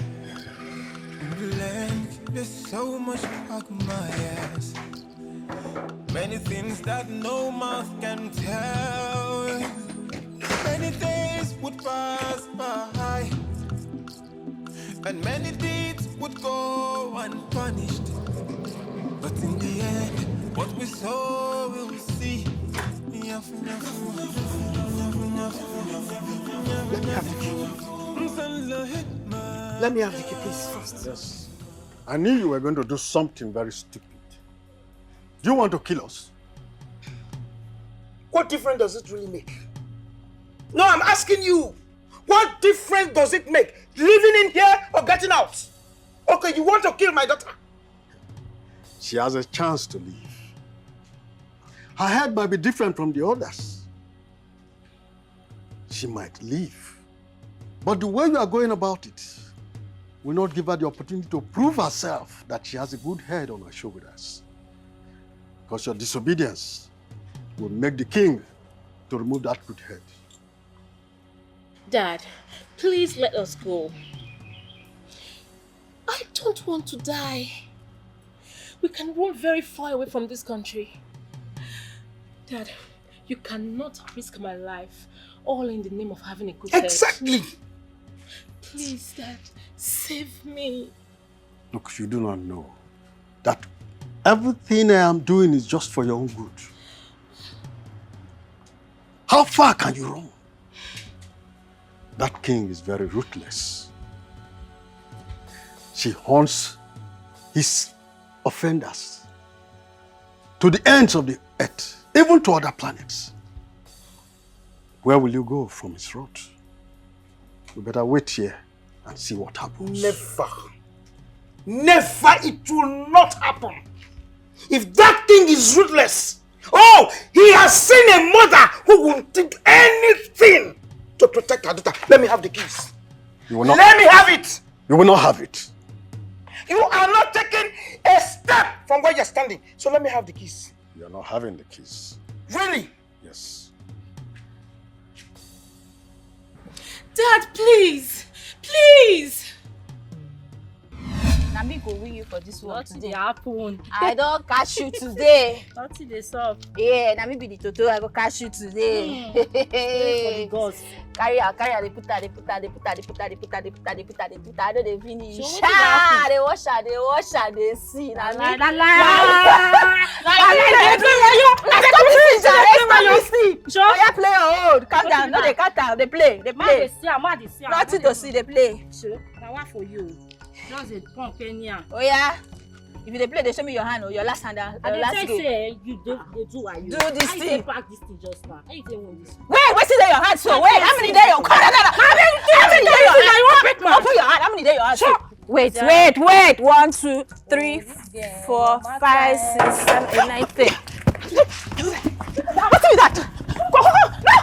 In the land, there's so much quagmires, many things that no mouth can tell. Many days would pass by, and many deeds would go unpunished. But in the end, what we sow we'll see. Let me have the key. Let me have the key, please, first. Yes. I knew you were going to do something very stupid. Do you want to kill us? What difference does it really make? No, I'm asking you. What difference does it make? Living in here or getting out? Okay, you want to kill my daughter? She has a chance to leave. Her head might be different from the others. She might leave. But the way you are going about it will not give her the opportunity to prove herself that she has a good head on her shoulders. Because your disobedience will make the king to remove that good head. Dad, please let us go. I don't want to die. We can run very far away from this country. Dad, you cannot risk my life all in the name of having a good health. Exactly. Please, Dad, save me. Look, you do not know that everything I am doing is just for your own good. How far can you run? That king is very ruthless. She hunts his offenders to the ends of the earth, even to other planets. Where will you go from his road? You better wait here and see what happens. Never. Never, it will not happen. If that king is ruthless, oh, he has seen a mother who will do anything to protect her daughter. Let me have the keys. You will not. Let me have it. You will not have it. You are not taking a step from where you're standing. So let me have the keys. You are not having the keys. Really? Yes. Dad, please. Please. Na me go win you for this one Nothing today. dey happen. I don't catch you today. Nothing dey sup. Yeah, na me be the Toto. I go catch you today. Pray for the gods. Carry her, they put her, they put her, they put her, they put her, they put her, they put her, they put her, they put her. I know they finish. So wetin dey happen? They wash her, they see. Na me. La. Oya play your own. Calm down. No, they cut down. They play. They play. Nothing to see. They play. Na one for you. Just a pump anyhow. Oh yeah. If you dey play, they show me your hand or your last hand. I Your last dey game. say you do what you Do this I thing. pack this thing just now. How you take one this? Wait, what's in your hand? So wait, how many there your hand? How many there your hand? Open your hand. How many there your hand? Wait. 1, 2, 3, 4, 5, 6, 7, 8, 9, 10. What's with that? Go. No.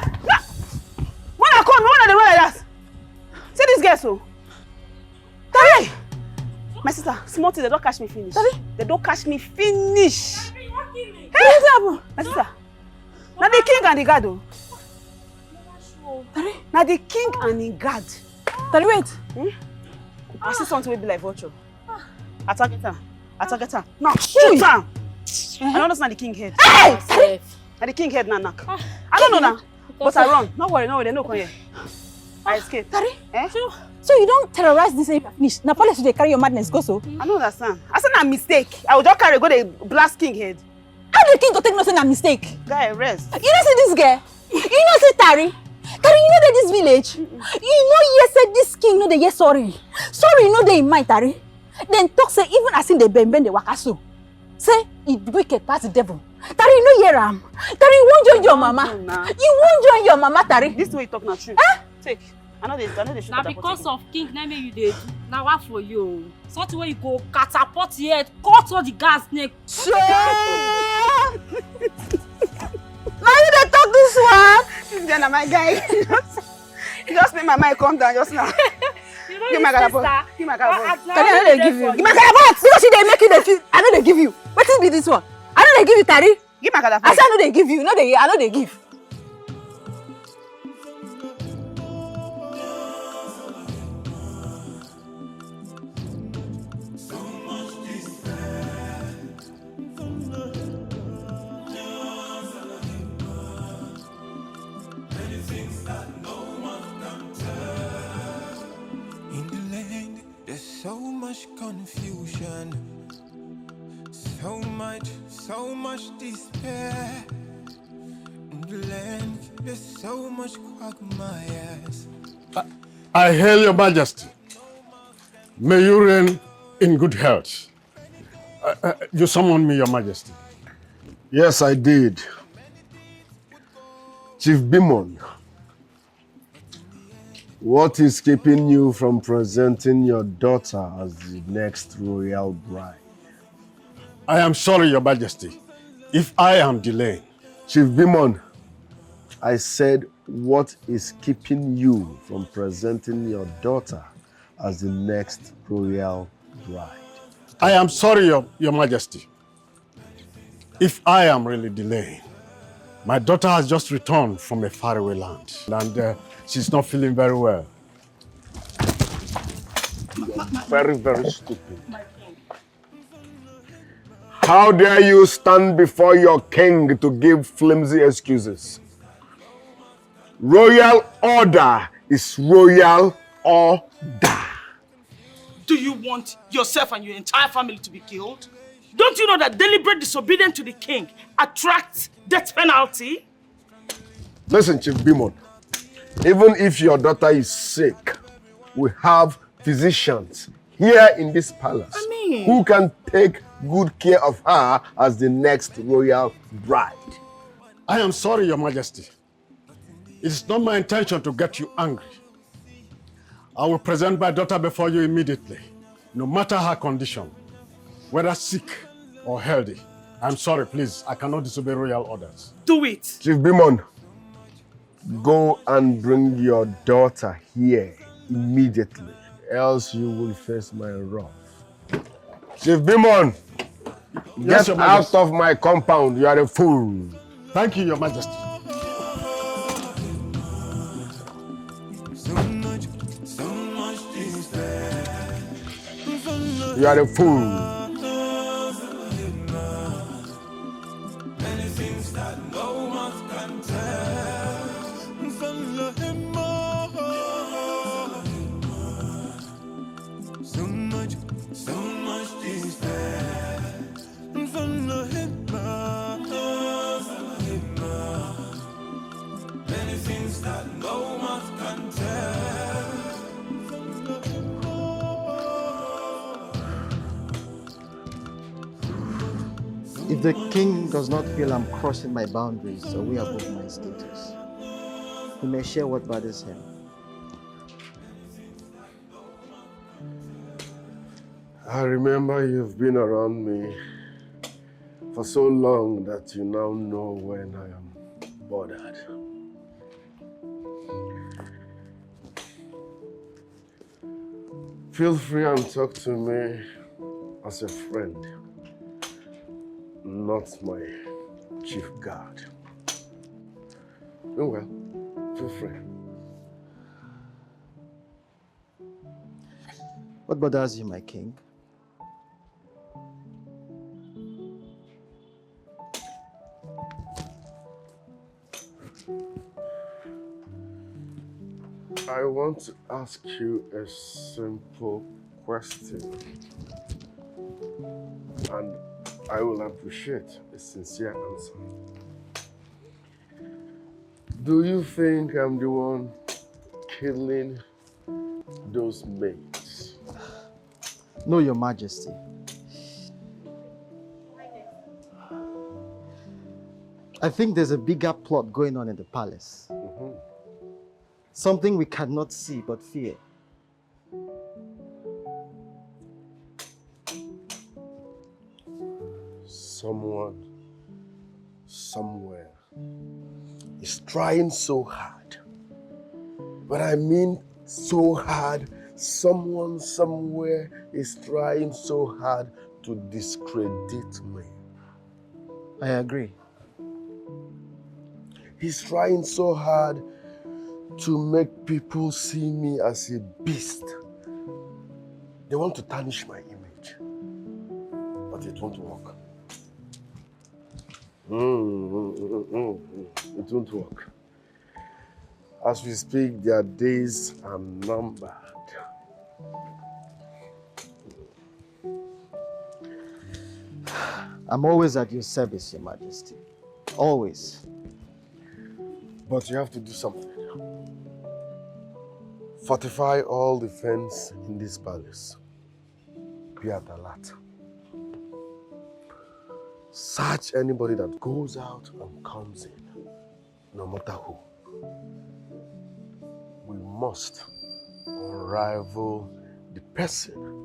When I come, when they run like that. See this girl so. Daddy. My sister, small thing, they don't catch me finish. Daddy? They don't catch me finish. Hey, what's happened? My sister. Now the king and the guard. Daddy? Now the king and the guard. Daddy, wait. I see something will be like vulture. Attack her. Now shoot her. I don't understand the king head. Hey! Now the king head now knock. I don't know now. But I run. No worry, they no come here. I escape. Daddy? Eh? So you don't terrorize this finish. Now police they carry your madness go so. I don't understand. I said a mistake. I will just carry go the blast king head. How the king go take no say a mistake? Guy, rest. You know see this girl? You know say Tari? Tari, you know that this village? You know yes say this king no dey yes sorry. Sorry no dey in mind Tari. Then talk say even as in the bend the waka so. Say it wicked pass the devil. Tari, you know hear am. Tari, you won't join your mama. You won't join your mama, Tari. This way you talk not true. Take. I know they shoot. Now because of king, na me you dey do. Now what for you? Something where you go catapult here, cut all the gas neck. Sure. Now you dey talk this one. This guy na my guy. Just make my mind calm down just now. You know Give my calabash. Give my calabash. I know they give you. Give my calabash. Because she dey make you dey feel. I know they give you. What is be this one? I know they give you, Tari. Give my calabash. I say I know they give you. No, I know they give. So much confusion, so much despair. In the land, there's so much quagmires. I hail your majesty. May you reign in good health. You summoned me, your majesty. Yes, I did. Chief Bimon, what is keeping you from presenting your daughter as the next royal bride? I am sorry, your majesty, if I am delaying. Chief Bimon, I said, what is keeping you from presenting your daughter as the next royal bride? I am sorry, your majesty, if I am really delaying. My daughter has just returned from a faraway land and she's not feeling very well. Very, very stupid. How dare you stand before your king to give flimsy excuses? Royal order is royal order. Do you want yourself and your entire family to be killed? Don't you know that deliberate disobedience to the king attracts death penalty? Listen, Chief Bimon, even if your daughter is sick, we have physicians here in this palace who can take good care of her as the next royal bride. I am sorry, Your Majesty. It is not my intention to get you angry. I will present my daughter before you immediately, no matter her condition, whether sick or healthy. I'm sorry, please. I cannot disobey royal orders. Do it. Chief Bimon, go and bring your daughter here immediately, else you will face my wrath. Chief Bimon, Yes, get Your out Majesty. of my compound. You are a fool. Thank you, Your Majesty. You are a fool. Many things that no man can tell. So much is there. Many things that no man can tell. If the king does not feel I'm crossing my boundaries or way above my status, he may share what bothers him. I remember you've been around me for so long that you now know when I am bothered. Feel free and talk to me as a friend, not my chief guard. Oh well, feel free. What bothers you, my king? I want to ask you a simple question, and I will appreciate a sincere answer. Do you think I'm the one killing those maids? No, Your Majesty. I think there's a bigger plot going on in the palace. Something we cannot see but fear. Someone, somewhere, is trying so hard. But I mean so hard, someone, somewhere is trying so hard to discredit me. I agree. He's trying so hard to make people see me as a beast. They want to tarnish my image, but it won't work. It won't work. As we speak, their days are numbered. I'm always at your service, Your Majesty. Always. But you have to do something. Fortify all the fence in this palace. Be at alert. Search anybody that goes out and comes in, no matter who. We must unravel the person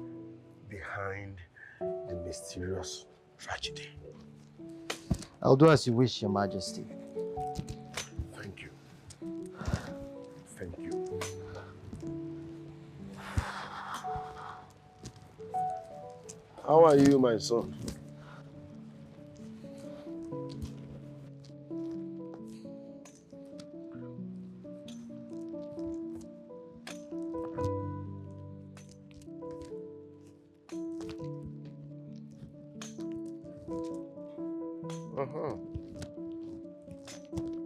behind the mysterious tragedy. I'll do as you wish, Your Majesty. Thank you. Thank you. How are you, my son?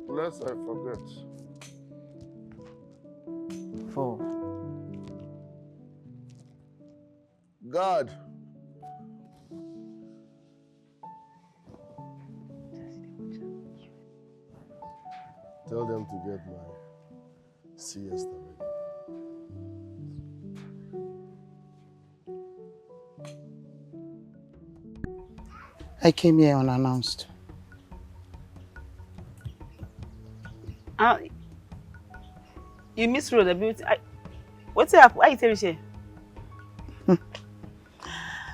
Lest I forget. 4. God. Tell them to get my siesta ready. I came here unannounced. You misrode a bit. What's up? Why you tell me here?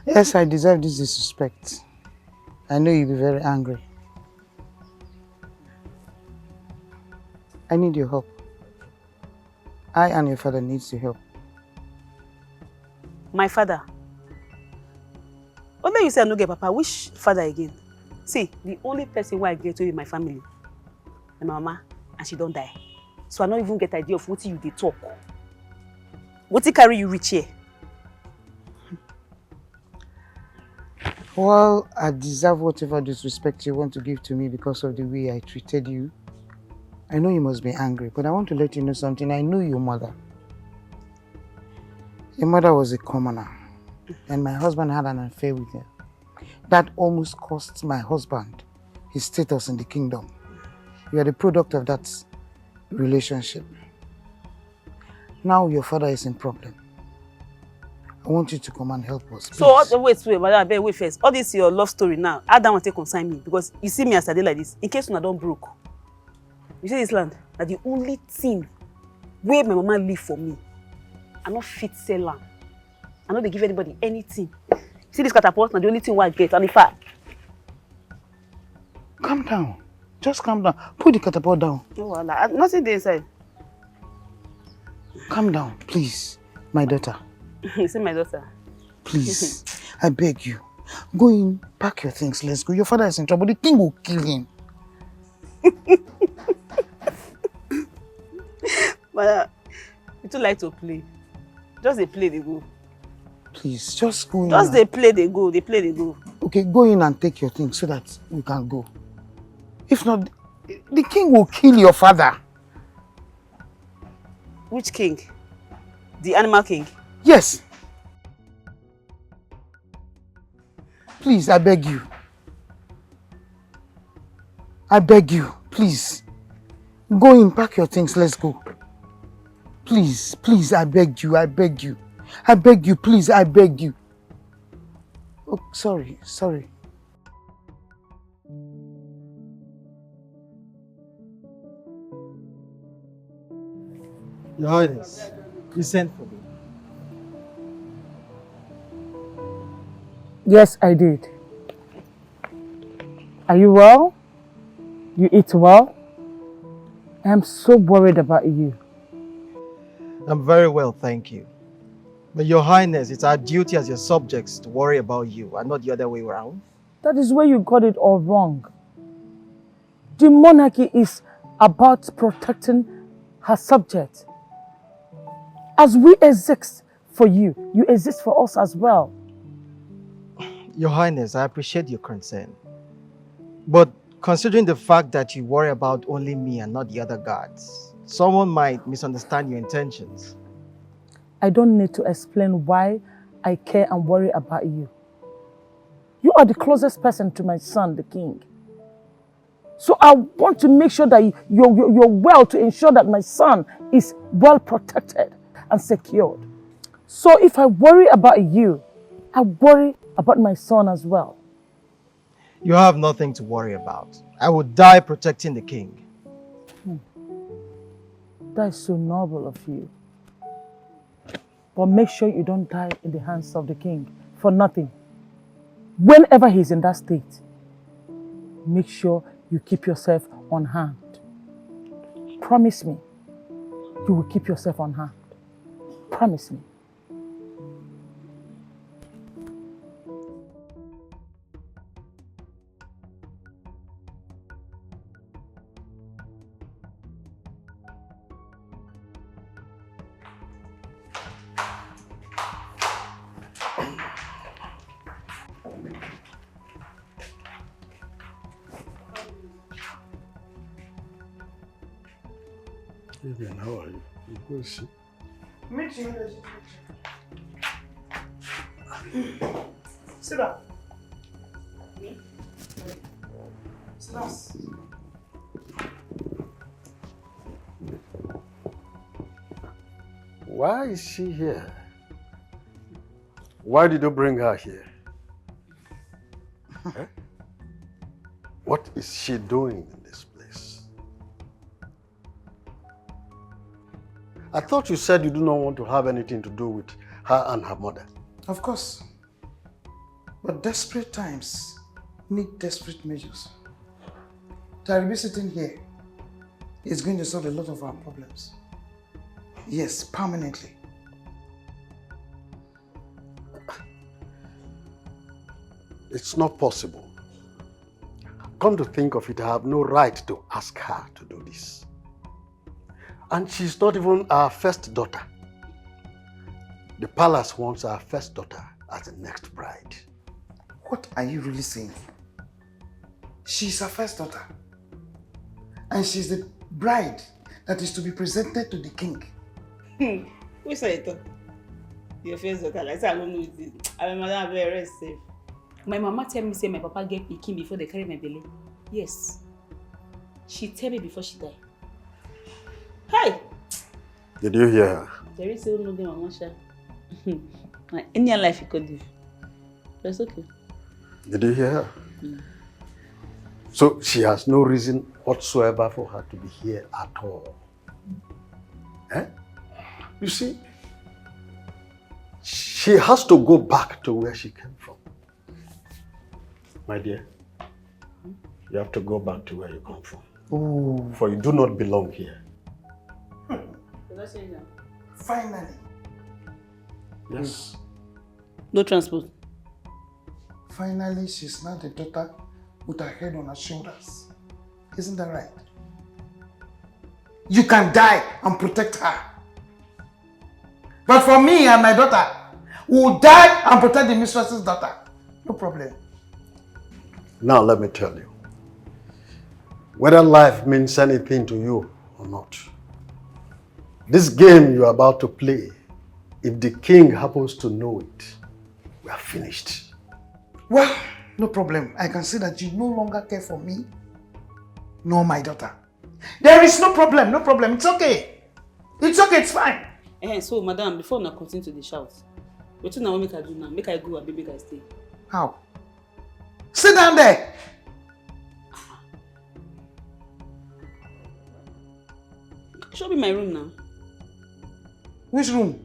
Yes, I deserve this disrespect. I know you'll be very angry. I need your help. I and your father needs your help. My father? What made you say I no get papa? Which father again? See, the only person who I get to is my family. My mama, and she don't die. So I don't even get idea of what you dey talk. What carry you reach here? Well, I deserve whatever disrespect you want to give to me because of the way I treated you. I know you must be angry, but I want to let you know something. I know your mother. Your mother was a commoner, and my husband had an affair with her. That almost cost my husband his status in the kingdom. You are the product of that relationship. Now your father is in problem. I want you to come and help us, please. So, wait first. All this your love story now, I don't want to consign me because you see me as I did like this. In case I don't broke. You see this land, that the only thing where my mama live for me, I not fit sell land. I know they give anybody anything. See this catapult, now the only thing I get, and if I... Calm down. Just calm down. Put the catapult down. No, nothing there inside. Calm down, please, my daughter. You see my daughter? Please, I beg you. Go in, pack your things, let's go. Your father is in trouble. The king will kill him. But you too like to play. Just they play, they go. Please, just go in. Just they play, they go. They play, they go. Okay, go in and take your things so that we can go. If not, the king will kill your father. Which king? The animal king? Yes. Please, I beg you. I beg you, please. Go in, pack your things, let's go. Please, please, I beg you, I beg you. I beg you, please, I beg you. Oh, sorry. Your Highness, you sent for me. Yes, I did. Are you well? You eat well? I'm so worried about you. I'm very well, thank you. But Your Highness, it's our duty as your subjects to worry about you and not the other way around. That is where you got it all wrong. The monarchy is about protecting her subjects. As we exist for you, you exist for us as well. Your Highness, I appreciate your concern. But considering the fact that you worry about only me and not the other guards, someone might misunderstand your intentions. I don't need to explain why I care and worry about you. You are the closest person to my son, the king. So I want to make sure that you're well to ensure that my son is well protected and secured. So if I worry about you, I worry about my son as well. You have nothing to worry about. I will die protecting the king. That is so noble of you. But make sure you don't die in the hands of the king for nothing. Whenever he's in that state, make sure you keep yourself on hand. Promise me you will keep yourself on hand. Promise me. Vivian, how are you? Who is she? Meet you. Sit down. Sit down. Why is she here? Why did you bring her here? Eh? What is she doing in this place? I thought you said you do not want to have anything to do with her and her mother. Of course. But desperate times need desperate measures. Tari sitting here is going to solve a lot of our problems. Yes, permanently. It's not possible. Come to think of it, I have no right to ask her to do this. And she's not even our first daughter. The palace wants our first daughter as the next bride. What are you really saying? She's our first daughter. And she's the bride that is to be presented to the king. Who said it? Your first daughter, like I don't know it. I'm very safe. My mama tell me say my papa get pikin before they carry my belly. Yes. She tell me before she die. Hi! Did you hear her? There is no game on Masha. Any life you could do. That's okay. Did you hear her? So she has no reason whatsoever for her to be here at all. Eh? You see, she has to go back to where she came from. My dear, you have to go back to where you come from. Ooh. For you do not belong here. Finally. Yes. No transport. Finally, she's now the daughter with her head on her shoulders. Isn't that right? You can die and protect her. But for me and my daughter, we will die and protect the mistress's daughter. No problem. Now let me tell you, whether life means anything to you or not, this game you're about to play, if the king happens to know it, we are finished. Well, no problem. I can see that you no longer care for me, nor my daughter. There is no problem, no problem. It's okay. It's okay, it's fine. So, madam, before I continue to the shout, what you now make I do now? Make I go and make I stay. How? Sit down there. Show me my room now. Which room?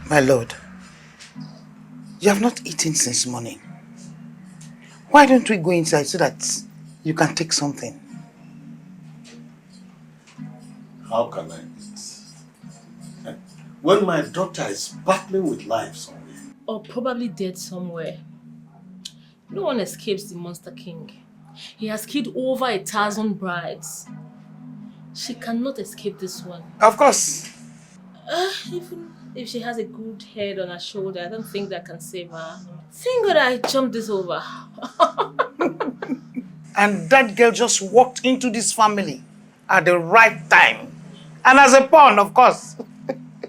My lord, you have not eaten since morning. Why don't we go inside so that you can take something? How can I eat? When my daughter is battling with life somewhere. Or probably dead somewhere. No one escapes the Monster King. He has killed over 1,000 brides. She cannot escape this one. Of course. Even if she has a good head on her shoulder, I don't think that can save her. Thank God I jumped this over. And that girl just walked into this family at the right time And as a pawn, of course.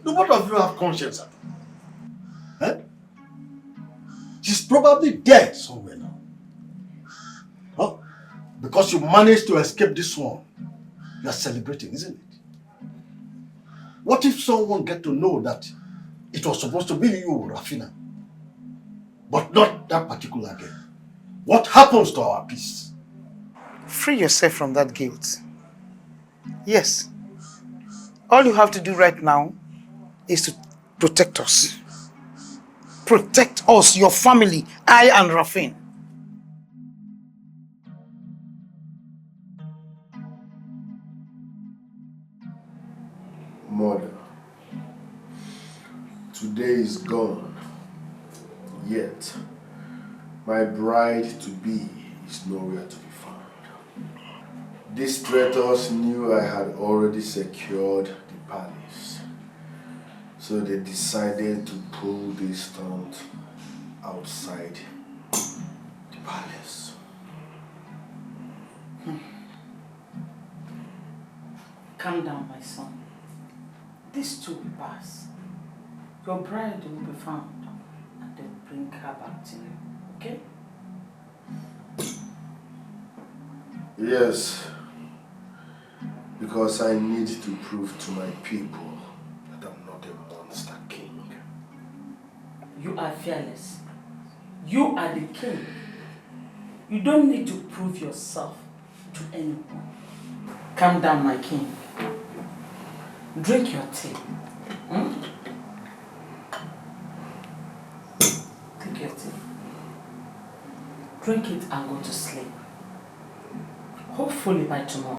Do both of you have conscience at all? Eh? She's probably dead somewhere now. Huh? Because you managed to escape this one. You are celebrating, isn't it? What if someone get to know that it was supposed to be you, Rafina, but not that particular girl? What happens to our peace? Free yourself from that guilt. Yes. All you have to do right now is to protect us. Protect us, your family, I and Rafin. Mother, today is gone, yet my bride-to-be is nowhere to be found. These traitors knew I had already secured the palace, so they decided to pull this stunt outside the palace. Calm down, my son. This too will pass. Your bride will be found and they will bring her back to you. Okay? Yes, because I need to prove to my people that I'm not a monster king. You are fearless. You are the king. You don't need to prove yourself to anyone. Calm down, my king. Drink your tea. Take your tea. Drink it and go to sleep. Hopefully by tomorrow,